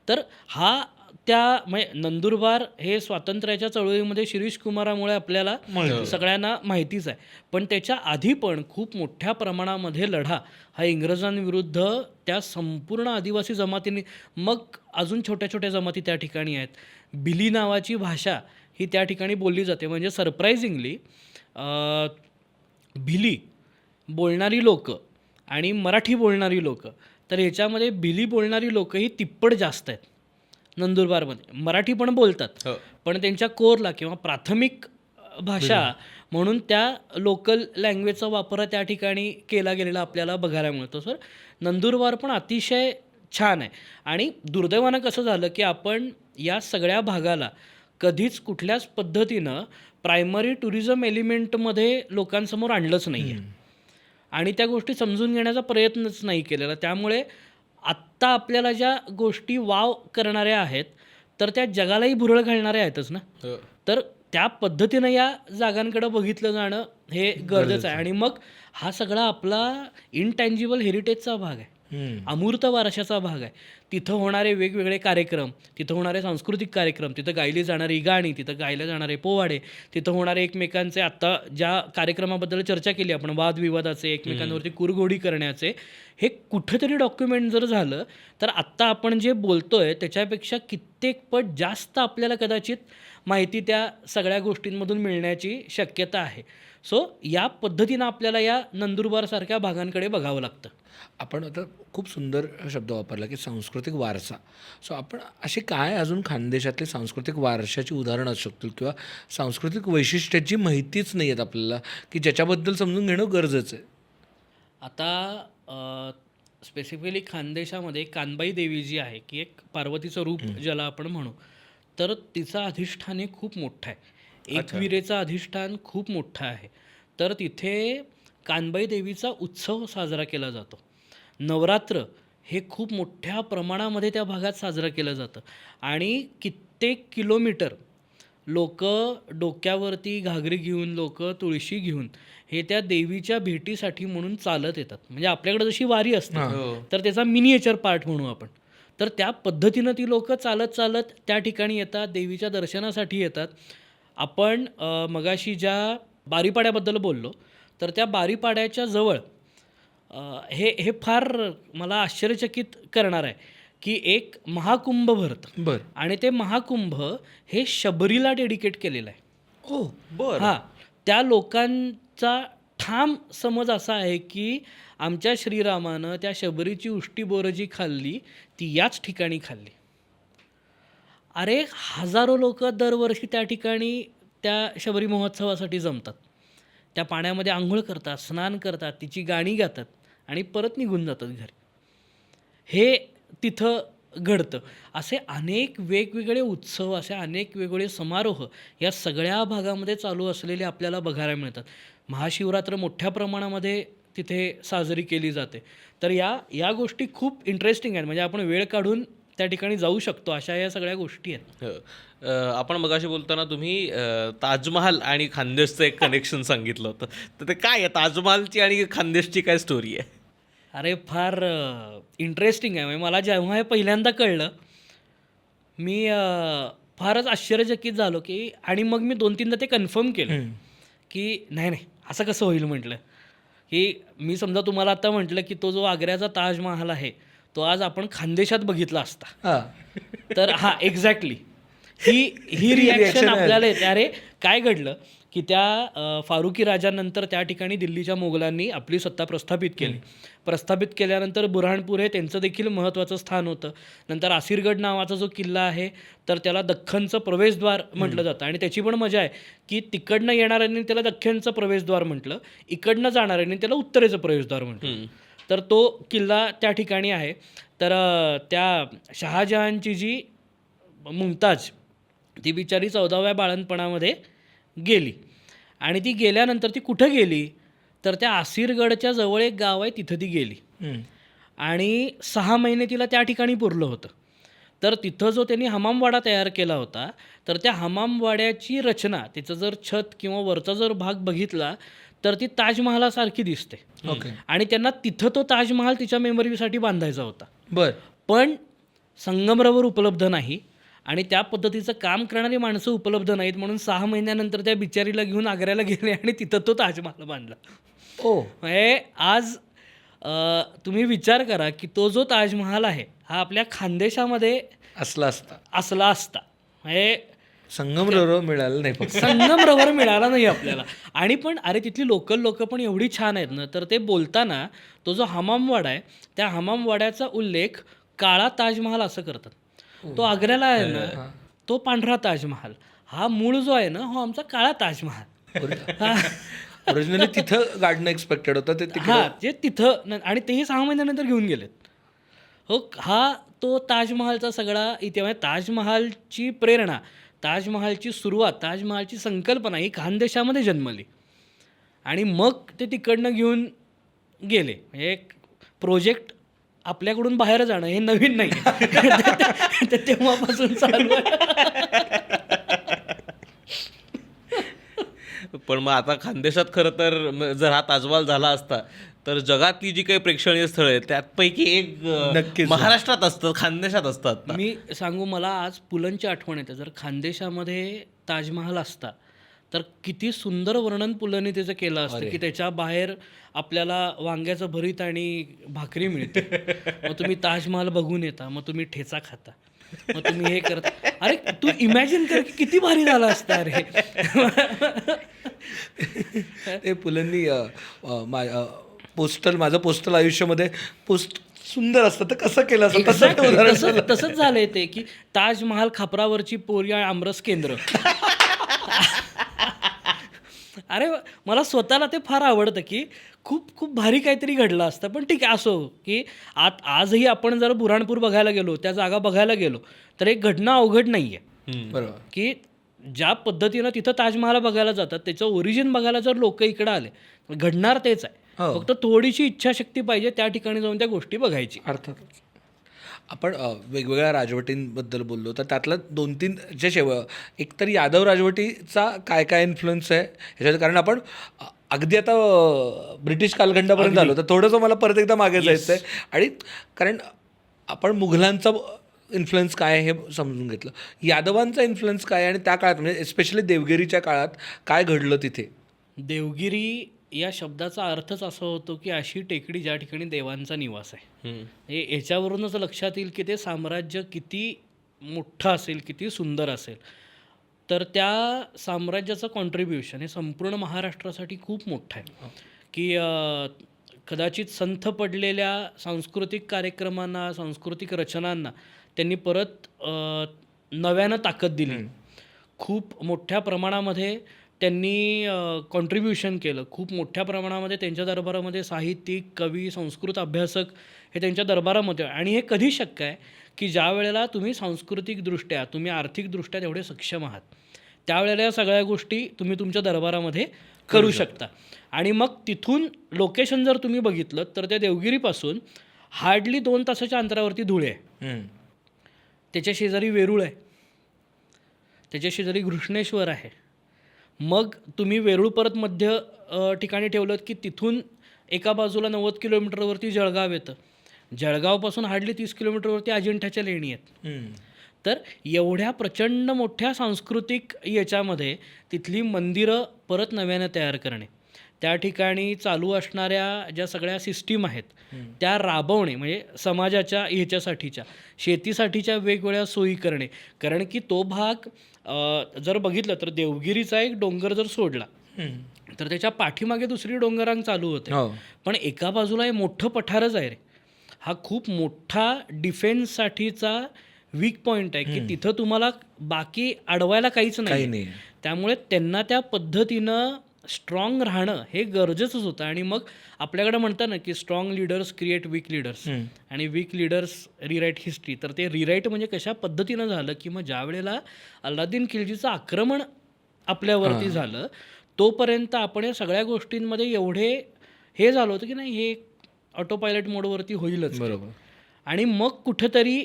तर हा त्या म्हणजे नंदुरबार हे स्वातंत्र्याच्या चळवळीमध्ये शिरीष कुमारामुळे आपल्याला सगळ्यांना माहितीच आहे. पण त्याच्या आधी पण खूप मोठ्या प्रमाणामध्ये लढा हा इंग्रजांविरुद्ध त्या संपूर्ण आदिवासी जमातींनी, मग अजून छोट्या छोट्या जमाती त्या ठिकाणी आहेत. भिली नावाची भाषा ही त्या ठिकाणी बोलली जाते. म्हणजे सरप्रायझिंगली भिली बोलणारी लोकं आणि मराठी बोलणारी लोकं, तर ह्याच्यामध्ये भिली बोलणारी लोकं ही तिप्पट जास्त आहेत नंदुरबारमध्ये. मराठी पण बोलतात पण त्यांच्या कोरला किंवा प्राथमिक भाषा म्हणून त्या लोकल लँग्वेजचा वापर त्या ठिकाणी केला गेलेला आपल्याला बघायला मिळतो. सर नंदुरबार पण अतिशय छान आहे. आणि दुर्दैवानं कसं झालं की आपण या सगळ्या भागाला कधीच कुठल्याच पद्धतीनं प्रायमरी टुरिझम एलिमेंटमध्ये लोकांसमोर आणलंच नाही आहे आणि त्या गोष्टी समजून घेण्याचा प्रयत्नच नाही केलेला. त्यामुळे आत्ता आपल्याला ज्या गोष्टी वाव करणाऱ्या आहेत तर त्या जगालाही भुरळ घालणाऱ्या आहेतच ना. तर त्या पद्धतीनं या जागांकडे बघितलं जाणं हे गरजेचं आहे. आणि मग हा सगळा आपला इनटँजिबल हेरिटेजचा भाग आहे. अमूर्त वारशाचा भाग आहे. तिथं होणारे वेगवेगळे कार्यक्रम, तिथं होणारे सांस्कृतिक कार्यक्रम, तिथं गायली जाणारी गाणी, तिथं गायले जाणारे पोवाडे, तिथं होणारे एकमेकांचे, आत्ता ज्या कार्यक्रमाबद्दल चर्चा केली आपण, वादविवादाचे, एकमेकांवरती कुरघोडी करण्याचे, हे कुठंतरी डॉक्युमेंट जर झालं तर आत्ता आपण जे बोलतोय त्याच्यापेक्षा कित्येक पट जास्त आपल्याला कदाचित माहिती त्या सगळ्या गोष्टींमधून मिळण्याची शक्यता आहे. सो या पद्धतीनं आपल्याला या नंदुरबारसारख्या भागांकडे बघावं लागतं. आपण आता खूप सुंदर शब्द वापरला की सांस्कृतिक वारसा. सो आपण अशी काय अजून खानदेशातली सांस्कृतिक वारशाची उदाहरणं असू शकतील किंवा सांस्कृतिक वैशिष्ट्याची माहितीच नाही आहेत आपल्याला की ज्याच्याबद्दल समजून घेणं गरजेचं आहे? आता स्पेसिफिकली खानदेशामध्ये कानबाई देवी जी आहे, की एक पार्वतीचं रूप ज्याला आपण म्हणू, तर तिचं अधिष्ठान हे खूप मोठं आहे. एकविरेचं अधिष्ठान खूप मोठं आहे. तर तिथे कानबाई देवीचा उत्सव साजरा केला जातो. नवरात्र हे खूप मोठ्या प्रमाणामध्ये त्या भागात साजरं केलं जातं आणि कित्येक किलोमीटर लोक डोक्यावरती घागरी घेऊन, लोक तुळशी घेऊन हे त्या देवीच्या भेटीसाठी म्हणून चालत येतात. म्हणजे आपल्याकडे जशी वारी असते तर त्याचा मिनिएचर पार्ट म्हणू आपण, तर त्या पद्धतीनं ती लोक चालत चालत त्या ठिकाणी येतात, देवीच्या दर्शनासाठी येतात. आपण मगाशी ज्या बारीपाड्याबद्दल बोललो, तर त्या बारीपाड्याच्या जवळ हे फार मला आश्चर्यचकित करणार आहे की एक महाकुंभ भरतं. बरं. आणि ते महाकुंभ हे शबरीला डेडिकेट केलेलं आहे. हो. बरं. हां, त्या लोकांचा ठाम समज असा आहे की आमच्या श्रीरामानं त्या शबरीची उष्टी बोरं जी खाल्ली ती याच ठिकाणी खाल्ली. अरे हजारो लोक दरवर्षी त्या ठिकाणी त्या शबरी महोत्सवासाठी जमतात. त्या पाण्यामध्ये आंघोळ करतात, स्नान करतात, तिची गाणी गातात आणि परत निघून जातात घरी. हे तिथं घडतं. असे अनेक वेगवेगळे उत्सव, असे अनेक वेगवेगळे समारोह या सगळ्या भागामध्ये चालू असलेले आपल्याला बघायला मिळतात. महाशिवरात्र मोठ्या प्रमाणामध्ये तिथे साजरी केली जाते. तर या गोष्टी खूप इंटरेस्टिंग आहेत. म्हणजे आपण वेळ काढून त्या ठिकाणी जाऊ शकतो, अशा या सगळ्या गोष्टी आहेत. आपण मगाशी बोलताना तुम्ही ताजमहाल आणि खानदेशचं एक कनेक्शन सांगितलं होतं, तर ते काय आहे ताजमहालची आणि खानदेशची काय स्टोरी आहे? अरे फार इंटरेस्टिंग आहे. म्हणजे मला जेव्हा हे पहिल्यांदा कळलं मी फारच आश्चर्यचकित झालो की, आणि मग मी 2-3दा ते कन्फर्म केलं की नाही असं कसं होईल. म्हटलं की मी समजा तुम्हाला आता म्हटलं की तो जो आग्र्याचा ताजमहाल आहे तो आज आपण खानदेशात बघितला असता, तर एक्झॅक्टली ही रिॲक्शन आपल्याला येते. अरे काय घडलं की त्या फारुकी राजानंतर त्या ठिकाणी दिल्लीच्या मोगलांनी आपली सत्ता प्रस्थापित केली. प्रस्थापित केल्यानंतर बुऱ्हाणपूर हे त्यांचं देखील महत्त्वाचं स्थान होतं. नंतर आसिरगड नावाचा जो किल्ला आहे तर त्याला दख्खनचं प्रवेशद्वार म्हटलं जातं. आणि त्याची पण मजा आहे की तिकडनं येणाऱ्यांनी त्याला दख्खनचं प्रवेशद्वार म्हटलं, इकडनं जाणाऱ्यांनी त्याला उत्तरेचं प्रवेशद्वार म्हटलं. तर तो किल्ला त्या ठिकाणी आहे. तर त्या शहाजहानची जी मुमताज ती बिचारी 14व्या बाळंतपणामध्ये गेली आणि ती गेल्यानंतर ती कुठं गेली तर त्या आसिरगडच्या जवळ एक गाव आहे तिथं ती गेली आणि 6 महिने तिला त्या ठिकाणी पुरलं होतं. तर तिथं जो त्यांनी हमामवाडा तयार केला होता तर त्या हमामवाड्याची रचना, तिचं जर छत किंवा वरचा जर भाग बघितला तर ती ताजमहालासारखी दिसते. आणि त्यांना तिथं तो ताजमहाल तिच्या मेमरीसाठी बांधायचा होता. बरं. पण संगमरवर उपलब्ध नाही आणि त्या पद्धतीचं काम करणारी माणसं उपलब्ध नाहीत, म्हणून 6 महिन्यानंतर त्या बिचारीला घेऊन आग्र्याला गेले आणि तिथं तो ताजमहाल बांधला. म्हणजे आज तुम्ही विचार करा की तो जो ताजमहाल आहे हा आपल्या खानदेशामध्ये असला असता म्हणजे संगमरवर मिळालं नाही फक्त. संगमरवर मिळाला नाही आपल्याला. आणि पण अरे तिथली लोकल लोक पण एवढी छान आहेत ना, तर ते बोलताना तो जो हमामवाडा आहे त्या हमामवाड्याचा उल्लेख काळा ताजमहाल असं करतात. तो आग्र्याला आहे ना तो पांढरा ताजमहाल, हा मूळ जो आहे ना हो आमचा काळा ताजमहाल. ओरिजिनली तिथं गाडणं एक्सपेक्टेड होतं ते हां, जे तिथं आणि तेही 6 महिन्यानंतर घेऊन गेलेत. हो, हा तो ताजमहालचा सगळा इतिहास. ताजमहालची प्रेरणा, ताजमहालची सुरुवात, ताजमहालची संकल्पना ही खानदेशामध्ये जन्मली आणि मग ते तिकडनं घेऊन गेले. म्हणजे एक प्रोजेक्ट आपल्याकडून बाहेर जाणं हे नवीन नाही. ते तेव्हापासून चालू आहे. पण मग आता खानदेशात खरं तर जर हा ताजमहाल झाला असता तर जगातली जी काही प्रेक्षणीय स्थळं आहेत त्यापैकी एक नक्कीच. महाराष्ट्रात असतं, खानदेशात असतात. मी सांगू, मला आज पुलंची आठवण येते. जर खानदेशामध्ये ताजमहाल असता तर किती सुंदर वर्णन पुलंनी त्याचं केलं असतं की त्याच्या बाहेर आपल्याला वांग्याचं भरीत आणि भाकरी मिळते. मग तुम्ही ताजमहाल बघून येता, मग तुम्ही ठेचा खाता, मग तुम्ही हे करता. अरे तू इमॅजिन कर की किती भारी झालं असतं. अरे ते पुलंनी माझं पोस्टल आयुष्यामध्ये पोस्ट सुंदर असतं तर कसं केलं असतं तसं ते उदाहरण झालं. तसंच झालंय ते की ताजमहाल खापरावरची पोरी आणि आमरस केंद्र. अरे मला स्वतःला ते फार आवडतं की खूप खूप भारी काहीतरी घडलं असतं. पण ठीक आहे, असो की आजही आपण जर बुऱ्हाणपूर बघायला गेलो, त्या जागा बघायला गेलो, तर एक घडणं अवघड नाही आहे. बरोबर. की ज्या पद्धतीनं तिथं ताजमहाल बघायला जातात त्याचं ओरिजिन बघायला जर लोक इकडं आले, घडणार तेच आहे. हो. फक्त थोडीशी इच्छाशक्ती पाहिजे त्या ठिकाणी जाऊन त्या गोष्टी बघायची. अर्थातच. आपण वेगवेगळ्या राजवटींबद्दल बोललो तर त्यातलं 2-3 जे एकतर यादव राजवटीचा काय काय इन्फ्लुएन्स आहे ह्याच्यात, कारण आपण अगदी आता ब्रिटिश कालखंडापर्यंत आलो तर थोडंसं मला परत एकदा मागे जायचं आहे. आणि कारण आपण मुघलांचा इन्फ्लुएन्स काय आहे हे समजून घेतलं, यादवांचा इन्फ्लुएन्स काय आहे आणि त्या काळात म्हणजे एस्पेशली देवगिरीच्या काळात काय घडलं तिथे. देवगिरी या शब्दाचा अर्थच असा होतो की अशी टेकडी ज्या ठिकाणी देवांचा निवास आहे. याच्यावरूनच लक्षात येईल की ते साम्राज्य किती मोठं असेल, किती सुंदर असेल. तर त्या साम्राज्याचं कॉन्ट्रीब्युशन हे संपूर्ण महाराष्ट्रासाठी खूप मोठं आहे. की कदाचित संथ पडलेल्या सांस्कृतिक कार्यक्रमांना, सांस्कृतिक रचनांना त्यांनी परत नव्यानं ताकद दिली. खूप मोठ्या प्रमाणामध्ये त्यांनी कॉन्ट्रीब्युशन केलं. खूप मोठ्या प्रमाणामध्ये त्यांच्या दरबारामध्ये साहित्यिक, कवी, संस्कृत अभ्यासक हे त्यांच्या दरबारामध्ये. आणि हे कधी शक्य आहे की ज्या वेळेला तुम्ही सांस्कृतिकदृष्ट्या, तुम्ही आर्थिकदृष्ट्या तेवढे सक्षम आहात, त्यावेळेला या सगळ्या गोष्टी तुम्ही तुमच्या दरबारामध्ये करू शकता. आणि मग तिथून लोकेशन जर तुम्ही बघितलं तर त्या देवगिरीपासून हार्डली 2 तासाच्या अंतरावरती धुळे आहे. त्याच्या शेजारी वेरूळ आहे, त्याच्या शेजारी घृष्णेश्वर आहे. मग तुम्ही वेरूळ परत मध्य ठिकाणी ठेवलं की तिथून एका बाजूला 90 किलोमीटरवरती जळगाव येतं. जळगावपासून हार्डली 30 किलोमीटरवरती अजिंठ्याच्या लेणी आहेत. तर एवढ्या प्रचंड मोठ्या सांस्कृतिक याच्यामध्ये तिथली मंदिरं परत नव्यानं तयार करणे, त्या ठिकाणी चालू असणाऱ्या ज्या सगळ्या सिस्टीम आहेत त्या राबवणे, म्हणजे समाजाच्या ह्याच्यासाठीच्या, शेतीसाठीच्या वेगवेगळ्या सोयी करणे. कारण की तो भाग जर बघितलं तर देवगिरीचा एक डोंगर जर सोडला तर त्याच्या पाठीमागे दुसरी डोंगररांग चालू होते. पण एका बाजूला हे मोठं पठारच आहे रे. हा खूप मोठा डिफेन्ससाठीचा वीक पॉईंट आहे की तिथं तुम्हाला बाकी अडवायला काहीच नाही. त्यामुळे त्यांना त्या पद्धतीनं स्ट्रॉंग राहणं हे गरजेचंच होतं. आणि मग आपल्याकडे म्हणतात ना की strong leaders create weak leaders आणि वीक लीडर्स रिराईट हिस्ट्री. तर ते रिराईट म्हणजे कशा पद्धतीनं झालं की मग ज्या वेळेला अल्लाउद्दीन खिल्जीचं आक्रमण आपल्यावरती झालं तोपर्यंत आपण या सगळ्या गोष्टींमध्ये एवढे हे झालं होतं की नाही, हे ऑटो पायलट मोडवरती होईलच. बरोबर. आणि मग कुठेतरी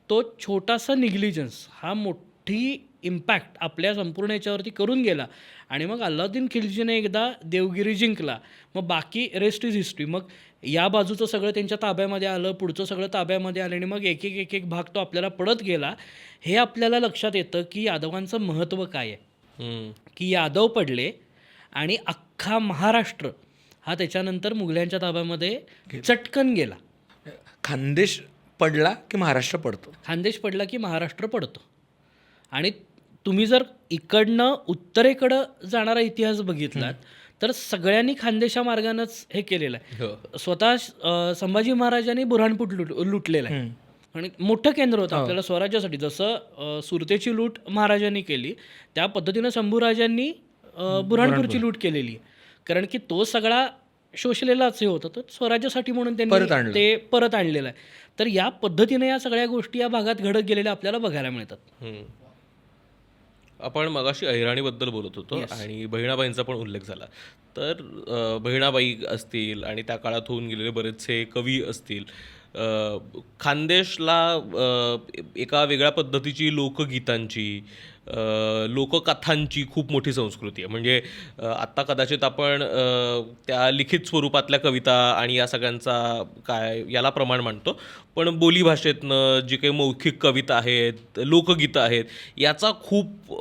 तो छोटासा निग्लिजन्स हा मोठी इम्पॅक्ट आपल्या संपूर्ण याच्यावरती करून गेला. आणि मग अल्लाउद्दीन खिल्जीने एकदा देवगिरी जिंकला, मग बाकी रेस्ट इज हिस्ट्री. मग या बाजूचं सगळं त्यांच्या ताब्यामध्ये आलं, पुढचं सगळं ताब्यामध्ये आलं आणि मग एक एक भाग तो आपल्याला पडत गेला. हे आपल्याला लक्षात येतं की यादवांचं महत्त्व काय आहे. की यादव पडले आणि अख्खा महाराष्ट्र हा त्याच्यानंतर मुघलांच्या ताब्यामध्ये चटकन गेला. खानदेश पडला की महाराष्ट्र पडतो. खानदेश पडला की महाराष्ट्र पडतो. आणि तुम्ही जर इकडनं उत्तरेकडं जाणारा इतिहास बघितलात तर सगळ्यांनी खानदेशा मार्गानंच हे केलेलं आहे. स्वतः संभाजी महाराजांनी बुऱ्हाणपूर लुटलेलं आहे आणि मोठं केंद्र होतं आपल्याला स्वराज्यासाठी. जसं सुरतेची लूट महाराजांनी केली त्या पद्धतीनं शंभूराजांनी बुऱ्हाणपूरची लूट केलेली आहे. कारण की तो सगळा शोषलेलाच हे होतं, तर स्वराज्यासाठी म्हणून त्यांनी ते परत आणलेलं आहे. तर या पद्धतीने या सगळ्या गोष्टी या भागात घडत गेलेल्या आपल्याला बघायला मिळतात. आपण मगाशी अहिराणीबद्दल बोलत होतो आणि बहिणाबाईंचा पण उल्लेख झाला. तर बहिणाबाई असतील आणि त्या काळात होऊन गेलेले बरेचसे कवी असतील. खानदेशला एका वेगळ्या पद्धतीची लोकगीतांची लोककथांची खूप मोठी संस्कृती आहे. म्हणजे आत्ता कदाचित आपण त्या लिखित स्वरूपातल्या कविता आणि या सगळ्यांचा काय याला प्रमाण मानतो, पण बोलीभाषेतनं जी काही मौखिक कविता आहेत, लोकगीतं आहेत, याचा खूप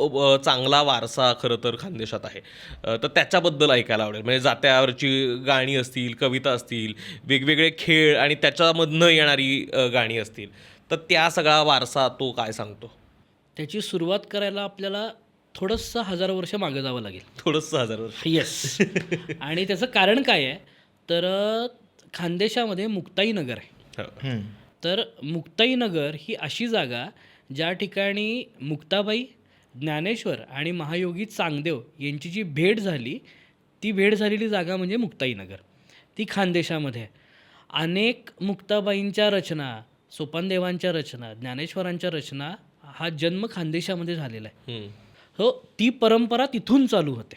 चांगला वारसा खरं तर खानदेशात आहे. तर त्याच्याबद्दल ऐकायला आवडेल. म्हणजे जात्यावरची गाणी असतील, कविता असतील, वेगवेगळे खेळ आणि त्याच्यामधनं येणारी गाणी असतील, तर त्या सगळा वारसा तो काय सांगतो? त्याची सुरुवात करायला आपल्याला थोडंसं 1000 वर्ष मागे जावं लागेल. थोडंसं 1000 वर्ष. येस. आणि त्याचं कारण काय आहे तर खानदेशामध्ये मुक्ताई नगर आहे. हो. तर मुक्ताई नगर ही अशी जागा ज्या ठिकाणी मुक्ताबाई, ज्ञानेश्वर आणि महायोगी चांगदेव यांची जी भेट झाली, ती भेट झालेली जागा म्हणजे मुक्ताई नगर. ती खानदेशामध्ये आहे. अनेक मुक्ताबाईंच्या रचना, सोपानदेवांच्या रचना, ज्ञानेश्वरांच्या रचना हा जन्म खानदेशामध्ये झालेला आहे. हो, ती परंपरा तिथून चालू होते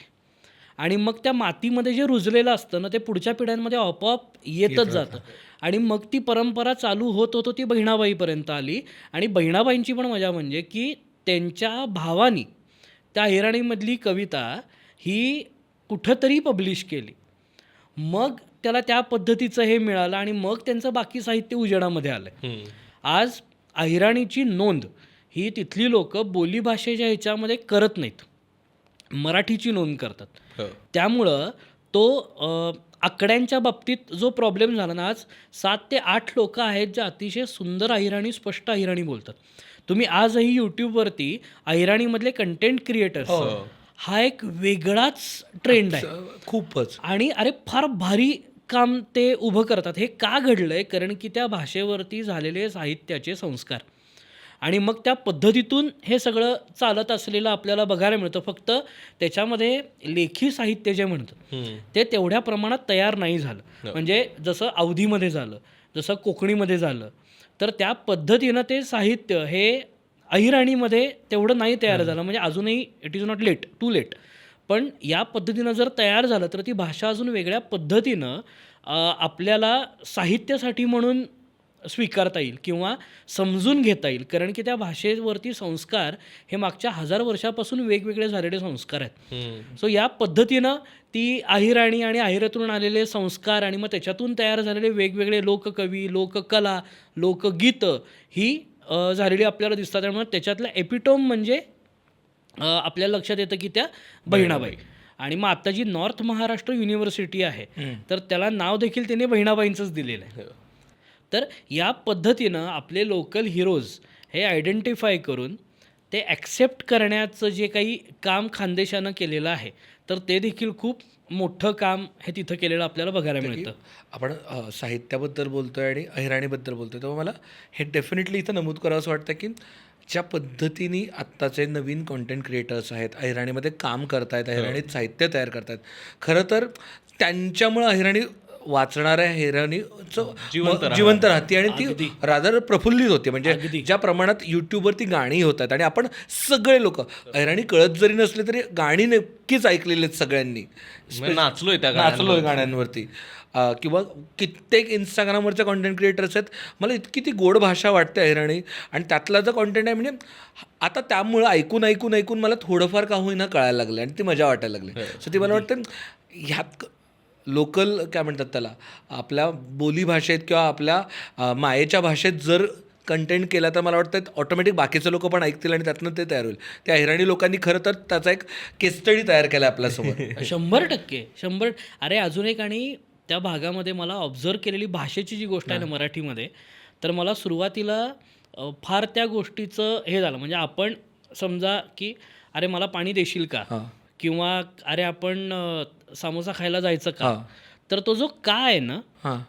आणि मग त्या मातीमध्ये जे रुजलेलं असतं ना, ते पुढच्या पिढ्यांमध्ये आपोआप येतच जातं आणि मग ती परंपरा चालू होत होतो ती बहिणाबाईपर्यंत आली. आणि बहिणाबाईंची पण मजा म्हणजे की त्यांच्या भावानी त्या अहिराणीमधली कविता ही कुठंतरी पब्लिश केली. मग त्याला त्या पद्धतीचं हे मिळालं आणि मग त्यांचं बाकी साहित्य उजेडामध्ये आलं. आज अहिराणीची नोंद ही तिथली लोक बोलीभाषेच्या ह्याच्यामध्ये करत नाहीत, मराठीची नोंद करतात. त्यामुळं तो आकड्यांच्या बाबतीत जो प्रॉब्लेम झाला ना, आज 7 ते 8 लोक आहेत जे अतिशय सुंदर अहिराणी, स्पष्ट अहिराणी बोलतात. तुम्ही आजही यूट्यूबवरती अहिराणीमधले कंटेंट क्रिएटर्स हा एक वेगळाच ट्रेंड आहे खूपच. आणि अरे फार भारी काम ते उभं करतात. हे का घडलंय? कारण की त्या भाषेवरती झालेले साहित्याचे संस्कार आणि मग त्या पद्धतीतून हे सगळं चालत असलेलं आपल्याला बघायला मिळतं. फक्त त्याच्यामध्ये लेखी साहित्य जे म्हणतात ते तेवढ्या प्रमाणात तयार नाही झालं. म्हणजे जसं अवधीमध्ये झालं, जसं कोकणीमध्ये झालं, तर त्या पद्धतीनं ते साहित्य हे अहिराणीमध्ये तेवढं नाही तयार झालं. म्हणजे अजूनही it is not late, too late. पण या पद्धतीनं जर तयार झालं तर ती भाषा अजून वेगळ्या पद्धतीनं आपल्याला साहित्यासाठी म्हणून स्वीकारता येईल किंवा समजून घेता येईल. कारण की त्या भाषेवरती संस्कार हे मागच्या 1000 वर्षापासून वेगवेगळे झालेले संस्कार आहेत. सो या पद्धतीनं ती अहिराणी आणि अहिरातून आलेले संस्कार आणि मग त्याच्यातून तयार झालेले वेगवेगळे लोककवी, लोककला, लोकगीतं ही झालेली आपल्याला दिसतात. त्यामुळे त्याच्यातलं एपिटोम म्हणजे आपल्याला लक्षात येतं की त्या बहिणाबाई. आणि मग आता जी नॉर्थ महाराष्ट्र युनिव्हर्सिटी आहे तर त्याला नाव देखील त्यांनी बहिणाबाईंचंच दिलेलं आहे. तर या पद्धतीनं आपले लोकल हिरोज हे आयडेंटिफाय करून ते ॲक्सेप्ट करण्याचं जे काही काम खानदेशानं केलेलं आहे तर ते देखील खूप मोठं काम हे तिथं केलेलं आपल्याला बघायला मिळतं. आपण साहित्याबद्दल बोलतोय आणि अहिराणीबद्दल बोलतोय, तेव्हा मला हे डेफिनेटली इथं नमूद करावं असं वाटतं की ज्या पद्धतीने आत्ताचे नवीन कॉन्टेंट क्रिएटर्स आहेत अहिराणीमध्ये काम करतायत, अहिराणीत साहित्य तयार करतायत, खरं तर त्यांच्यामुळं अहिराणी वाचणाऱ्या अहिराणीचं जिवंत राहते आणि ती रादर प्रफुल्लित होते. म्हणजे ज्या प्रमाणात यूट्यूबवरती गाणी होत आहेत आणि आपण सगळे लोक अहिराणी कळत जरी नसले तरी गाणी नक्कीच ऐकलेली आहेत सगळ्यांनी, नाचलोय गाण्यांवरती. किंवा कित्येक इंस्टाग्रामवरच्या कॉन्टेंट क्रिएटर्स आहेत. मला इतकी ती गोड भाषा वाटते अहिराणी आणि त्यातला जो कॉन्टेंट आहे म्हणजे आता त्यामुळं ऐकून ऐकून ऐकून मला थोडंफार का होईना कळायला लागलं आणि ती मजा वाटायला लागली. सो ती मला वाटतं ह्यात लोकल काय म्हणतात त्याला, आपल्या बोलीभाषेत किंवा आपल्या मायेच्या भाषेत जर कंटेंट केला तर मला वाटतं ऑटोमॅटिक बाकीचे लोक पण ऐकतील आणि त्यातनं ते तयार होईल. त्या अहिराणी लोकांनी खरं तर त्याचा एक केस स्टडी तयार केला आपल्यासमोर. 100%. अरे अजून एक आणि त्या भागामध्ये मला ऑब्झर्व केलेली भाषेची जी गोष्ट आहे ना मराठीमध्ये, तर मला सुरुवातीला फार त्या गोष्टीचं हे झालं. म्हणजे आपण समजा की अरे मला पाणी देशील का, किंवा अरे आपण समोसा खायला जायचं का, तर तो जो का आहे ना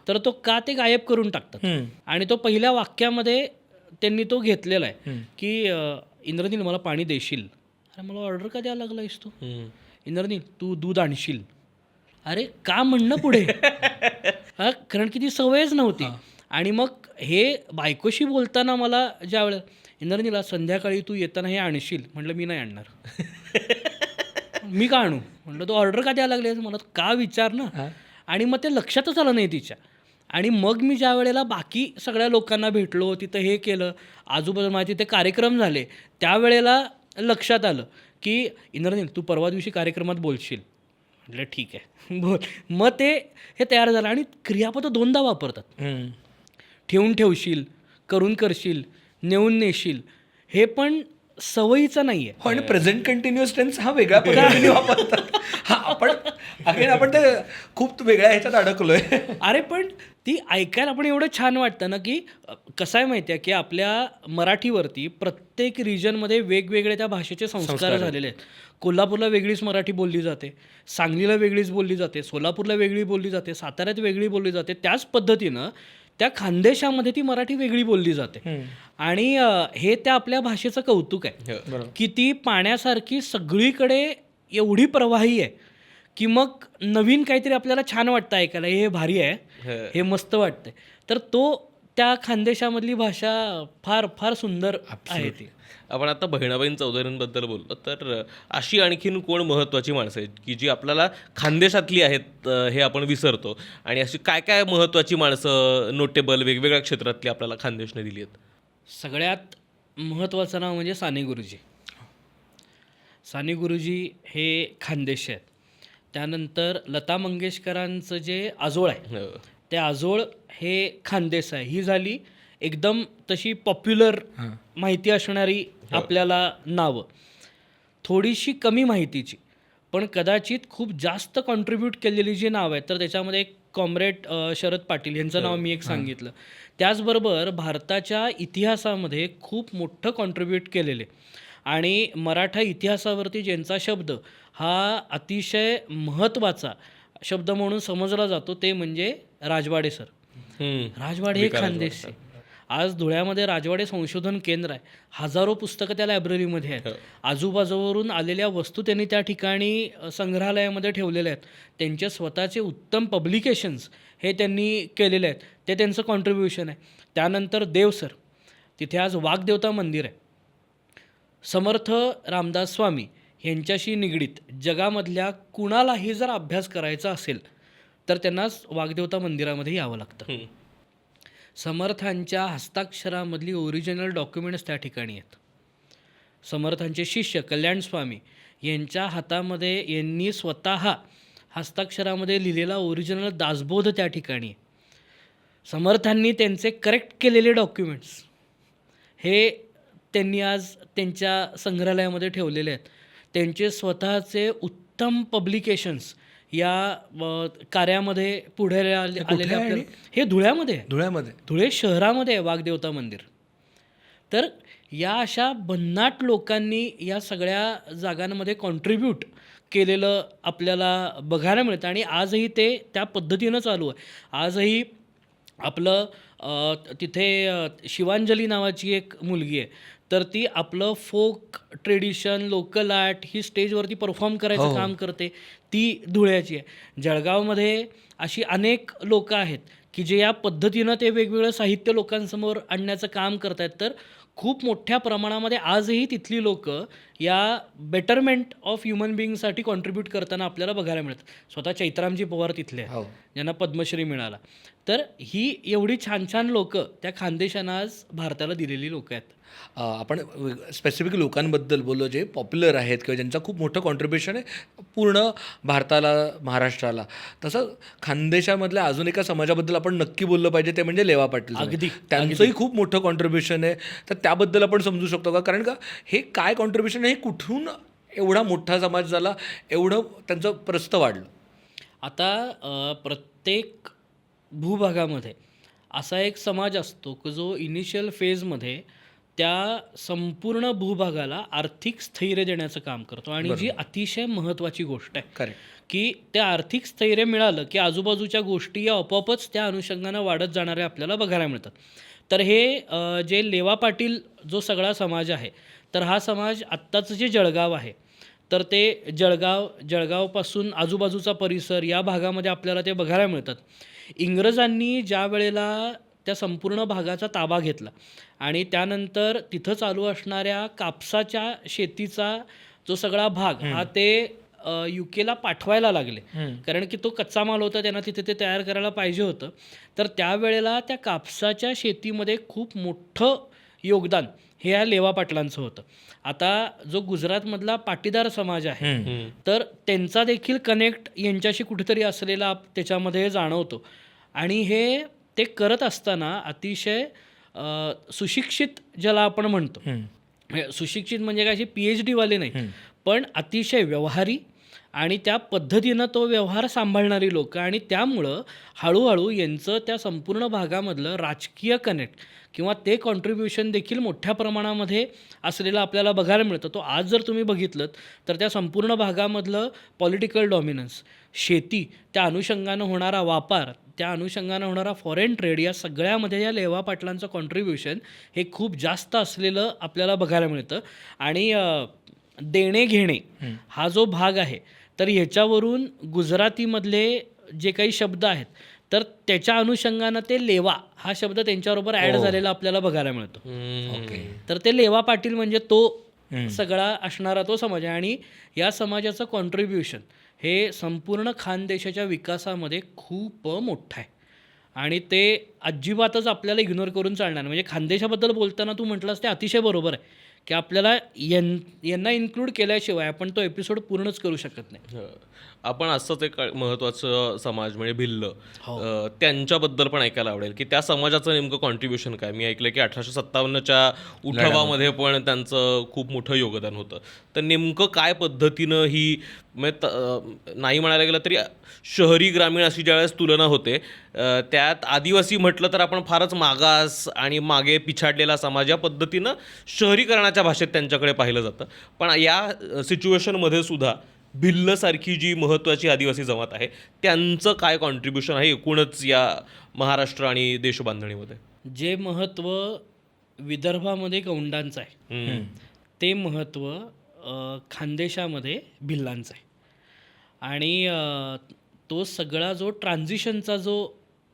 तर तो का ते गायब करून टाकतात आणि तो पहिल्या वाक्यामध्ये त्यांनी तो घेतलेला आहे की इंद्रनील मला पाणी देशील. अरे मला ऑर्डर का द्यायला लागलायस तू? इंद्रनील तू दूध आणशील. अरे का म्हणणं पुढे कारण की ती सवयच नव्हती. आणि मग हे बायकोशी बोलताना मला ज्या वेळेला इंद्रनीला संध्याकाळी तू येताना हे आणशील, म्हटलं मी नाही आणणार. मी का आणू? म्हटलं तू ऑर्डर का द्यायला लागले मला का विचार ना. आणि मग ते लक्षातच आलं नाही तिच्या. आणि मग मी ज्या वेळेला बाकी सगळ्या लोकांना भेटलो, तिथं हे केलं, आजूबाजूला माझे तिथे कार्यक्रम झाले, त्यावेळेला लक्षात आलं की इंद्रनील तू परवा दिवशी कार्यक्रमात बोलशील. म्हटलं ठीक आहे बोल. मग ते हे तयार झालं आणि क्रियापद 2दा वापरतात. ठेवून ठेवशील, करून करशील, नेऊन नेशील, हे पण सवयीचं नाही आहे. आणि प्रेझेंट कंटिन्युअस टेन्स हा वेगळ्या पद्धतीने वापरतात. हा आपण ते खूप वेगळ्या ह्याच्यात अडकलोय. अरे पण ती ऐकायला पण एवढं छान वाटतं ना की कसं आहे माहिती आहे की आपल्या मराठीवरती प्रत्येक रिजनमध्ये वेगवेगळे त्या भाषेचे संस्कार झालेले आहेत. कोल्हापूरला वेगळीच मराठी बोलली जाते, सांगलीला वेगळीच बोलली जाते, सोलापूरला वेगळी बोलली जाते, साताऱ्यात वेगळी बोलली जाते. त्याच पद्धतीनं त्या खानदेशामध्ये ती मराठी वेगळी बोलली जाते. आणि हे त्या आपल्या भाषेचं कौतुक आहे की ती पाण्यासारखी सगळीकडे एवढी प्रवाही आहे की मग नवीन काहीतरी आपल्याला छान वाटतं ऐकायला, हे भारी आहे, हे मस्त वाटतंय. तर त्या खानदेशामधली भाषा फार फार सुंदर आहे ती. आपण आता बहिणाबाईं चौधरींबद्दल बोललो, तर अशी आणखीन कोण महत्त्वाची माणसं आहेत की जी आपल्याला खानदेशातली आहेत हे आपण विसरतो, आणि अशी काय काय महत्त्वाची माणसं नोटेबल वेगवेगळ्या क्षेत्रातली आपल्याला खानदेशने दिली आहेत? सगळ्यात महत्त्वाचं नाव म्हणजे साने गुरुजी. साने गुरुजी हे खानदेश आहेत. त्यानंतर लता मंगेशकरांचं जे आजोळ आहे ते आजोळ हे खानदेश आहे. ही झाली एकदम तशी पॉप्युलर माहिती असणारी आपल्याला नावं. थोडीशी कमी माहितीची पण कदाचित खूप जास्त कॉन्ट्रीब्यूट केलेली जी नावं आहेत, तर त्याच्यामध्ये एक कॉम्रेड शरद पाटील यांचं नाव मी एक सांगितलं. त्याचबरोबर भारताच्या इतिहासामध्ये खूप मोठं कॉन्ट्रीब्यूट केलेले आणि मराठा इतिहासावरती ज्यांचा शब्द हा अतिशय महत्त्वाचा शब्द म्हणून समजला जातो ते म्हणजे राजवाडे सर. राजवाडे हे खानदेश आहे. आज धुळ्यामध्ये राजवाडे संशोधन केंद्र आहे. हजारो पुस्तकं त्या लायब्ररीमध्ये आहेत. आजूबाजूवरून आलेल्या वस्तू त्यांनी त्या ठिकाणी संग्रहालयामध्ये ठेवलेल्या आहेत. त्यांचे स्वतःचे उत्तम पब्लिकेशन्स हे त्यांनी केलेले आहेत. ते त्यांचं कॉन्ट्रीब्युशन आहे. त्यानंतर देव सर, तिथे आज वाघदेवता मंदिर आहे. समर्थ रामदास स्वामी यांच्याशी निगडीत जगामधल्या कुणालाही जर अभ्यास करायचा असेल तर त्यांना वाघदेवता मंदिरामध्ये यावं लागतं. समर्थांच्या हस्ताक्षरामधली ओरिजिनल डॉक्युमेंट्स त्या ठिकाणी आहेत. समर्थांचे शिष्य कल्याण स्वामी यांच्या हातामध्ये यांनी स्वतः हस्ताक्षरामध्ये लिहिलेला ओरिजिनल दासबोध त्या ठिकाणी आहे. समर्थांनी त्यांचे करेक्ट केलेले डॉक्युमेंट्स हे त्यांनी आज त्यांच्या संग्रहालयामध्ये ठेवलेले आहेत. त्यांचे स्वतःचे उत्तम पब्लिकेशन्स या कार्यामध्ये पुढे आलेले आपल्याला हे धुळ्यामध्ये आहे. धुळे शहरामध्ये आहे वाघदेवता मंदिर. तर या अशा भन्नाट लोकांनी या सगळ्या जागांमध्ये कॉन्ट्रीब्यूट केलेलं आपल्याला बघायला मिळतं आणि आजही ते त्या पद्धतीनं चालू आहे. आजही आपलं तिथे शिवांजली नावाची एक मुलगी आहे, तर ती आपलं फोक ट्रेडिशन लोकल आर्ट ही स्टेजवरती परफॉर्म करायचं काम करते. ती धुळ्याची आहे. जळगावमध्ये अशी अनेक लोकं आहेत की जे या पद्धतीनं ते वेगवेगळं साहित्य लोकांसमोर आणण्याचं काम करत आहेत. तर खूप मोठ्या प्रमाणामध्ये आजही तिथली लोकं या बेटरमेंट ऑफ ह्युमन बिईंगसाठी कॉन्ट्रीब्यूट करताना आपल्याला बघायला मिळतात. स्वतः चैत्रामजी पवार तिथले आहेत, ज्यांना पद्मश्री मिळाला. तर ही एवढी छान छान लोकं त्या खानदेशानं आज भारताला दिलेली लोकं आहेत. आपण स्पेसिफिक लोकांबद्दल बोललो जे पॉप्युलर आहेत किंवा ज्यांचं खूप मोठं कॉन्ट्रीब्युशन आहे पूर्ण भारताला, महाराष्ट्राला. तसं खानदेशामधल्या अजून एका समाजाबद्दल आपण नक्की बोललं पाहिजे, ते म्हणजे लेवा पाटील. अगदी. त्यांचंही खूप मोठं कॉन्ट्रीब्युशन आहे. तर त्याबद्दल आपण समजू शकतो का? कारण का हे काय कॉन्ट्रीब्युशन आहे, हे कुठून एवढा मोठा समाज झाला, एवढं त्यांचं प्रस्थ वाढलं? आता प्रत्येक भूभागामध्ये असा एक समाज असतो की जो इनिशियल फेजमध्ये त्या संपूर्ण भूभागाला आर्थिक स्थैर्य देण्याचं काम करतो आणि जी अतिशय महत्त्वाची गोष्ट आहे. करेक्ट. की ते आर्थिक स्थैर्य मिळालं की आजूबाजूच्या गोष्टी या आपोआपच त्या अनुषंगानं वाढत जाणाऱ्या आपल्याला बघायला मिळतात. तर हे जे लेवा पाटील जो सगळा समाज आहे, तर हा समाज आत्ताचं जे जळगाव आहे, तर ते जळगावपासून आजूबाजूचा परिसर या भागामध्ये आपल्याला ते बघायला मिळतात. इंग्रजांनी ज्या वेळेला त्या संपूर्ण भागाचा ताबा घेतला आणि त्यानंतर तिथं चालू असणाऱ्या कापसाच्या शेतीचा जो सगळा भाग हा ते UK ला पाठवायला लागले, कारण की तो कच्चा माल होता, त्यांना तिथे ते तयार करायला पाहिजे होतं. तर त्यावेळेला त्या कापसाच्या शेतीमध्ये खूप मोठं योगदान हे या लेवा पाटलांचं होतं. आता जो गुजरातमधला पाटीदार समाज आहे तर त्यांचा देखील कनेक्ट यांच्याशी कुठेतरी असलेला त्याच्यामध्ये जाणवतो. आणि हे ते करत असताना अतिशय सुशिक्षित ज्याला आपण म्हणतो, सुशिक्षित म्हणजे काय, अशी PhD वाले नाही, पण अतिशय व्यवहारी आणि त्या पद्धतीनं तो व्यवहार सांभाळणारी लोक. आणि त्यामुळं हळूहळू यांचं त्या संपूर्ण भागामधलं राजकीय कनेक्ट किंवा ते कॉन्ट्रीब्युशन देखील मोठ्या प्रमाणामध्ये असलेलं आपल्याला बघायला मिळतं. तो आज जर तुम्ही बघितलं तर त्या संपूर्ण भागामधलं पॉलिटिकल डॉमिनन्स, शेती, त्या अनुषंगानं होणारा व्यापार, त्या अनुषंगानं होणारा फॉरेन ट्रेड, या सगळ्यामध्ये या लेवा पाटलांचं कॉन्ट्रीब्युशन हे खूप जास्त असलेलं आपल्याला बघायला मिळतं. आणि देणे घेणे हा जो भाग आहे तर ह्याच्यावरून गुजरातीमधले जे काही शब्द आहेत तर त्याच्या अनुषंगानं ते लेवा हा शब्द त्यांच्याबरोबर ॲड झालेला आपल्याला बघायला मिळतो. तर ते लेवा पाटील म्हणजे तो सगळा असणारा तो समाज आहे. आणि या समाजाचं कॉन्ट्रीब्युशन हे संपूर्ण खानदेशाच्या विकासामध्ये खूप मोठं आहे. आणि ते अजिबातच आपल्याला इग्नोर करून चालणार. म्हणजे खानदेशाबद्दल बोलताना तू म्हटलंस ते अतिशय बरोबर आहे की आपल्याला यांना इन्क्लूड केल्याशिवाय आपण तो एपिसोड पूर्णच करू शकत नाही. आपण असंच एक महत्त्वाचं समाज म्हणजे भिल्ल, त्यांच्याबद्दल पण ऐकायला आवडेल की त्या समाजाचं नेमकं कॉन्ट्रीब्युशन काय. मी ऐकलं की 1857च्या उठावामध्ये पण त्यांचं खूप मोठं योगदान होतं. तर नेमकं काय पद्धतीनं ही नाही म्हणायला गेलं तरी शहरी ग्रामीण अशी ज्यावेळेस तुलना होते त्यात आदिवासी म्हटलं तर आपण फारच मागास आणि मागे पिछाडलेला समाज या पद्धतीनं शहरीकरणाच्या भाषेत त्यांच्याकडे पाहिलं जातं. पण या सिच्युएशनमध्ये सुद्धा भिल्लसारखी जी महत्त्वाची आदिवासी जमात आहे त्यांचं काय कॉन्ट्रीब्युशन आहे एकूणच या महाराष्ट्र आणि देशबांधणीमध्ये. जे महत्त्व विदर्भामध्ये गौंडांचं आहे ते महत्त्व खानदेशामध्ये भिल्लांचं आहे. आणि तो सगळा जो ट्रान्झिशनचा जो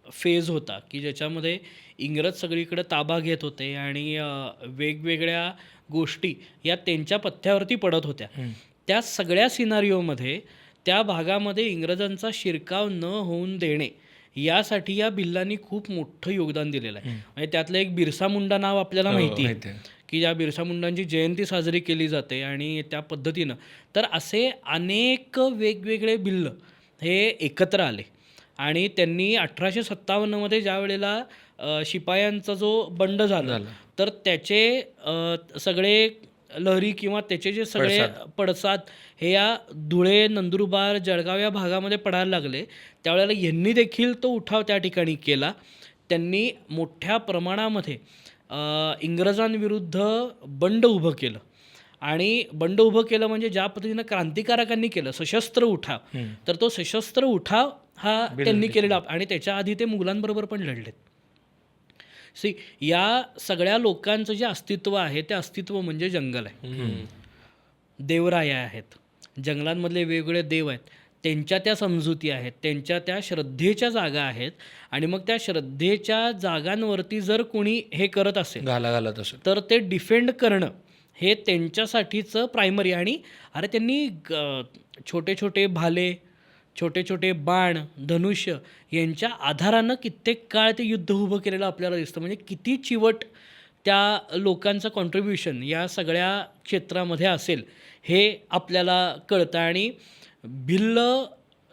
फेज होता की ज्याच्यामध्ये इंग्रज सगळीकडे ताबा घेत होते आणि वेगवेगळ्या गोष्टी या त्यांच्या पथ्यावरती पडत होत्या, त्या सगळ्या सिनारिओमध्ये त्या भागामध्ये इंग्रजांचा शिरकाव न होऊन देणे यासाठी या भिल्लांनी खूप मोठं योगदान दिलेलं आहे. म्हणजे त्यातलं एक बिरसा मुंडा नाव आपल्याला माहिती आहे की या बिरसा मुंडांची जयंती साजरी केली जाते. आणि त्या पद्धतीनं तर असे अनेक वेगवेगळे भिल्ल हे एकत्र आले. आणि त्यांनी 1857मध्ये ज्या वेळेला शिपायांचा जो बंड झाला तर त्याचे सगळे लहरी किंवा त्याचे जे सगळे पडसाद हे या धुळे, नंदुरबार, जळगाव या भागामध्ये पडायला लागले. त्यावेळेला यांनी देखील तो उठाव त्या ठिकाणी केला. त्यांनी मोठ्या प्रमाणामध्ये इंग्रजांविरुद्ध बंड उभं केलं. आणि बंड उभं केलं म्हणजे ज्या पद्धतीनं क्रांतिकारकांनी केलं सशस्त्र उठाव, तर तो सशस्त्र उठाव हा त्यांनी केलेला. आणि त्याच्या आधी ते मुघलांबरोबर पण लढलेत. या सगळ्या लोकांचं जे अस्तित्व आहे ते अस्तित्व म्हणजे जंगल आहे. देवराया आहेत, जंगलांमधले वेगवेगळे देव आहेत, त्यांच्या त्या समजुती आहेत, त्यांच्या त्या श्रद्धेच्या जागा आहेत. आणि मग त्या श्रद्धेच्या जागांवरती जर कोणी हे करत असेल घालत असेल तर ते डिफेंड करणं हे त्यांच्यासाठीचं प्रायमरी. आणि अरे त्यांनी छोटे छोटे भाले, छोटे छोटे बाण, धनुष्य यांच्या आधारानं कित्येक काळ ते युद्ध उभं केलेलं आपल्याला दिसतं. म्हणजे किती चिवट त्या लोकांचं कॉन्ट्रीब्युशन या सगळ्या क्षेत्रामध्ये असेल हे आपल्याला कळतं. आणि भिल्ल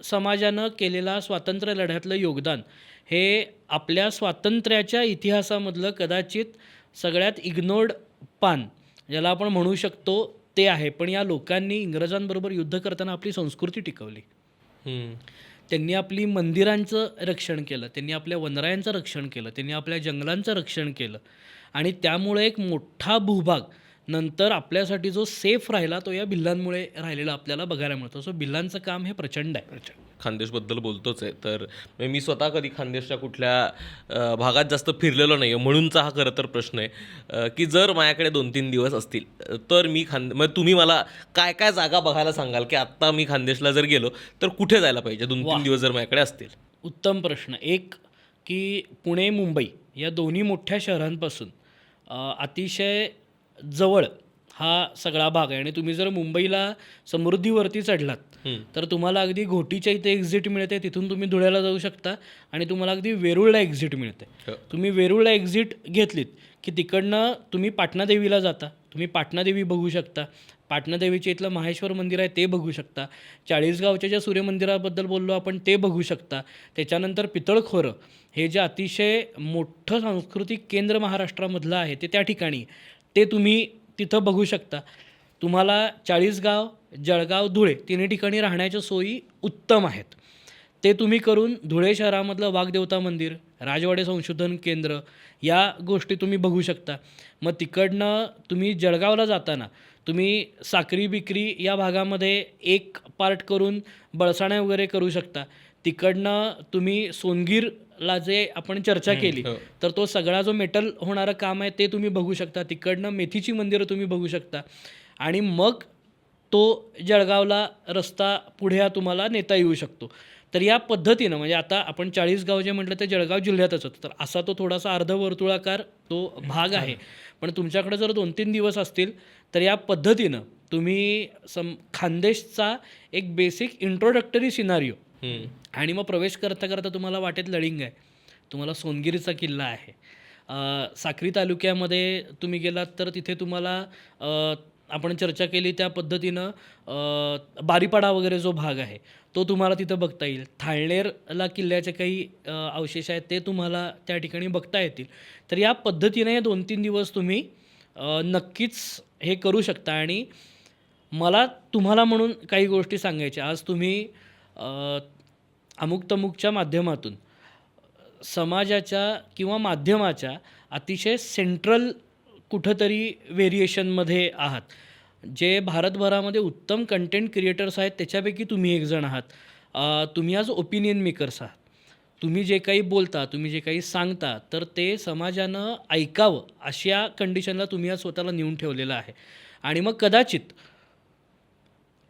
समाजानं केलेला स्वातंत्र्य लढ्यातलं योगदान हे आपल्या स्वातंत्र्याच्या इतिहासामधलं कदाचित सगळ्यात इग्नोर्ड पान ज्याला आपण म्हणू शकतो ते आहे. पण या लोकांनी इंग्रजांबरोबर युद्ध करताना आपली संस्कृती टिकवली. त्यांनी आपली मंदिरांचं रक्षण केलं, त्यांनी आपल्या वनरायांचं रक्षण केलं, त्यांनी आपल्या जंगलांचं रक्षण केलं. आणि त्यामुळे एक मोठा भूभाग नंतर आपल्यासाठी जो सेफ राहिला तो या भिल्लांमुळे राहिलेला आपल्याला बघायला मिळतो. सो भिल्लांचं काम हे प्रचंड आहे. खानदेशबद्दल बोलतोच आहे तर मी स्वतः कधी खानदेशच्या कुठल्या भागात जास्त फिरलेलो नाही आहे म्हणूनचा हा खरं तर प्रश्न आहे की जर माझ्याकडे 2-3 दिवस असतील तर मी म्हणजे तुम्ही मला काय काय जागा बघायला सांगाल की आत्ता मी खानदेशला जर गेलो तर कुठे जायला पाहिजे 2-3 दिवस जर माझ्याकडे असतील. उत्तम प्रश्न. एक की पुणे, मुंबई या दोन्ही मोठ्या शहरांपासून अतिशय जवळ हा सगळा भाग आहे. आणि तुम्ही जर मुंबईला समृद्धीवरती चढलात तर तुम्हाला अगदी घोटीच्या इथे एक्झिट मिळते, तिथून तुम्ही धुळ्याला जाऊ शकता आणि तुम्हाला अगदी वेरूळला एक्झिट मिळते. तुम्ही वेरूळला एक्झिट घेतलीत की तिकडनं तुम्ही पाटणादेवीला जाता, तुम्ही पाटणादेवी बघू शकता. पाटणादेवीच्या इथलं माहेश्वर मंदिर आहे ते बघू शकता. चाळीसगावच्या ज्या सूर्यमंदिराबद्दल बोललो आपण ते बघू शकता. त्याच्यानंतर पितळखोरं हे जे अतिशय मोठं सांस्कृतिक केंद्र महाराष्ट्रामधलं आहे ते त्या ठिकाणी, ते तुम्ही तिथं बघू शकता. तुम्हाला चाळीसगाव, जळगाव, धुळे तिन्ही ठिकाणी राहण्याच्या सोयी उत्तम आहेत. ते तुम्ही करून धुळे शहरामधलं वाघदेवता मंदिर, राजवाडे संशोधन केंद्र या गोष्टी तुम्ही बघू शकता. मग तिकडनं तुम्ही जळगावला जाताना तुम्ही साक्री बिक्री या भागामध्ये एक पार्ट करून बळसाण्या वगैरे करू शकता. तिकडनं तुम्ही सोनगीरला जे आपण चर्चा केली तर तो सगळा जो मेटल होणारं काम आहे ते तुम्ही बघू शकता. तिकडनं मेथीची मंदिरं तुम्ही बघू शकता आणि मग तो जळगावला रस्ता पुढे हा तुम्हाला नेता येऊ शकतो. तर या पद्धतीनं म्हणजे आता आपण चाळीसगाव जे म्हटलं ते जळगाव जिल्ह्यातच होतं, तर असा तो थोडासा अर्धवर्तुळाकार तो भाग आहे. पण तुमच्याकडे जर 2-3 दिवस असतील तर या पद्धतीनं तुम्ही खानदेशचा एक बेसिक इंट्रोडक्टरी सिनारिओ आणि मग प्रवेश करता करता तुम्हाला वाटेत लळिंग आहे, तुम्हाला सोनगिरीचा किल्ला आहे, साक्री तालुक्यामध्ये तुम्ही गेलात तर तिथे तुम्हाला आपण चर्चा केली त्या पद्धतीनं बारीपाडा वगैरे जो भाग आहे तो तुम्हाला तिथं बघता येईल. थाळनेरला किल्ल्याचे काही अवशेष आहेत ते तुम्हाला त्या ठिकाणी बघता येतील. तर या पद्धतीने हे 2-3 दिवस तुम्ही नक्कीच हे करू शकता. आणि मला तुम्हाला म्हणून काही गोष्टी सांगायच्या. आज तुम्ही अमुक तमुकच्या माध्यमातून समाजाच्या किंवा माध्यमाच्या अतिशय सेंट्रल कुठंतरी व्हेरिएशनमध्ये आहात. जे भारतभरामध्ये उत्तम कंटेंट क्रिएटर्स आहेत त्याच्यापैकी तुम्ही एक जण आहात. तुम्ही आज ओपिनियन मेकर्स आहात. तुम्ही जे काही बोलता, तुम्ही जे काही सांगता तर ते समाजानं ऐकावं अशा कंडिशनला तुम्ही आज स्वतःला नेऊन ठेवलेलं आहे. आणि मग कदाचित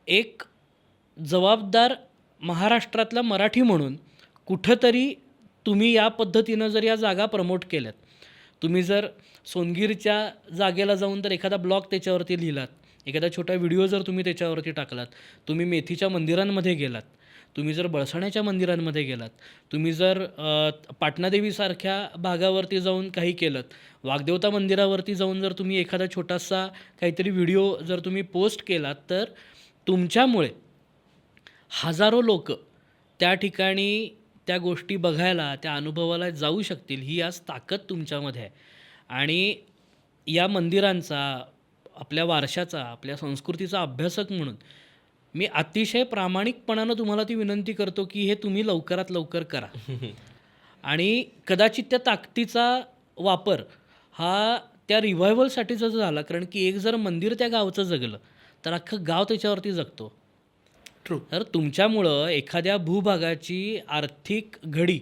एक जबाबदार महाराष्ट्रातला मराठी म्हणून कुठंतरी तुम्ही या पद्धतीनं जर या जागा प्रमोट केल्यात, तुम्ही जर सोनगीरच्या जागेला जाऊन तर एखादा ब्लॉग त्याच्यावरती लिहिलात, एखादा छोटा व्हिडिओ जर तुम्ही त्याच्यावरती टाकलात, तुम्ही मेथीच्या मंदिरांमध्ये गेलात, तुम्ही जर बळसाण्याच्या मंदिरांमध्ये गेलात, तुम्ही जर पाटणादेवीसारख्या भागावरती जाऊन काही केलं, वाघदेवता मंदिरावरती जाऊन जर तुम्ही एखादा छोटासा काहीतरी व्हिडिओ जर तुम्ही पोस्ट केलात तर तुमच्यामुळे हजारो लोक त्या ठिकाणी त्या गोष्टी बघायला, त्या अनुभवाला जाऊ शकतील. ही आज ताकद तुमच्यामध्ये आहे. आणि या मंदिरांचा, आपल्या वारशाचा, आपल्या संस्कृतीचा अभ्यासक म्हणून मी अतिशय प्रामाणिकपणानं तुम्हाला ती विनंती करतो की हे तुम्ही लवकरात लवकर करा. आणि कदाचित त्या ताकदीचा वापर हा त्या रिव्हायवलसाठीच झाला, कारण की एक जर मंदिर त्या गावचं जगलं तर अख्खं गाव त्याच्यावरती जगतो. तर तुमच्यामुळं एखाद्या भूभागाची आर्थिक घडी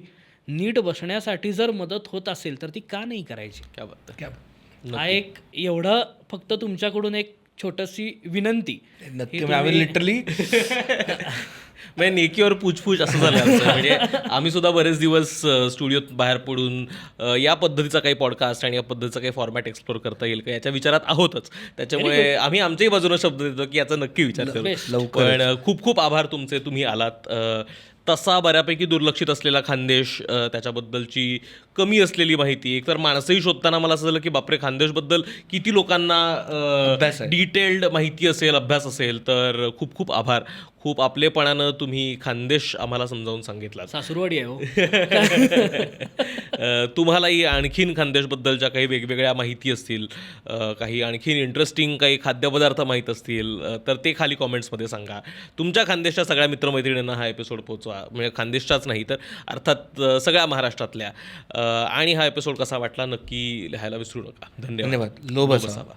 नीट बसण्यासाठी जर मदत होत असेल तर ती का नाही करायची. क्या बात आहे. हा एक एवढं फक्त तुमच्याकडून एक छोटीशी विनंती. नक्की आम्ही लिटरली म्हणजे नेकीवर पूछपूछ असं झालं आमचं. म्हणजे आम्ही सुद्धा बरेच दिवस स्टुडिओत बाहेर पडून या पद्धतीचा काही पॉडकास्ट आणि या पद्धतीचा काही फॉर्मॅट एक्सप्लोर करता येईल का याच्या विचारात आहोतच. त्याच्यामुळे आम्ही आमच्याही बाजूने शब्द देतो की याचा नक्की विचार करू. पण खूप खूप आभार तुमचे, तुम्ही आलात. तसा बऱ्यापैकी दुर्लक्षित असलेला खानदेश, त्याच्याबद्दलची कमी असलेली माहिती, एकतर माणसंही शोधताना मला असं झालं की बापरे, खानदेशबद्दल किती लोकांना डिटेल्ड माहिती असेल, अभ्यास असेल. तर खूप खूप आभार. खूप आपलेपणानं तुम्ही खानदेश आम्हाला समजावून सांगितला. सासूरवाडी आहे हो. तुम्हालाही आणखीन खानदेशबद्दलच्या काही वेगवेगळ्या माहिती असतील, काही आणखीन इंटरेस्टिंग काही खाद्यपदार्थ माहीत असतील तर ते खाली कॉमेंट्समध्ये सांगा. तुमच्या खानदेशच्या सगळ्या मित्रमैत्रिणींना हा एपिसोड पोहोचवा. म्हणजे खानदेशच्याच नाही तर अर्थात सगळ्या महाराष्ट्रातल्या. आणि हा एपिसोड कसा वाटला नक्की लिहायला विसरू नका. धन्यवाद. लो बसावा.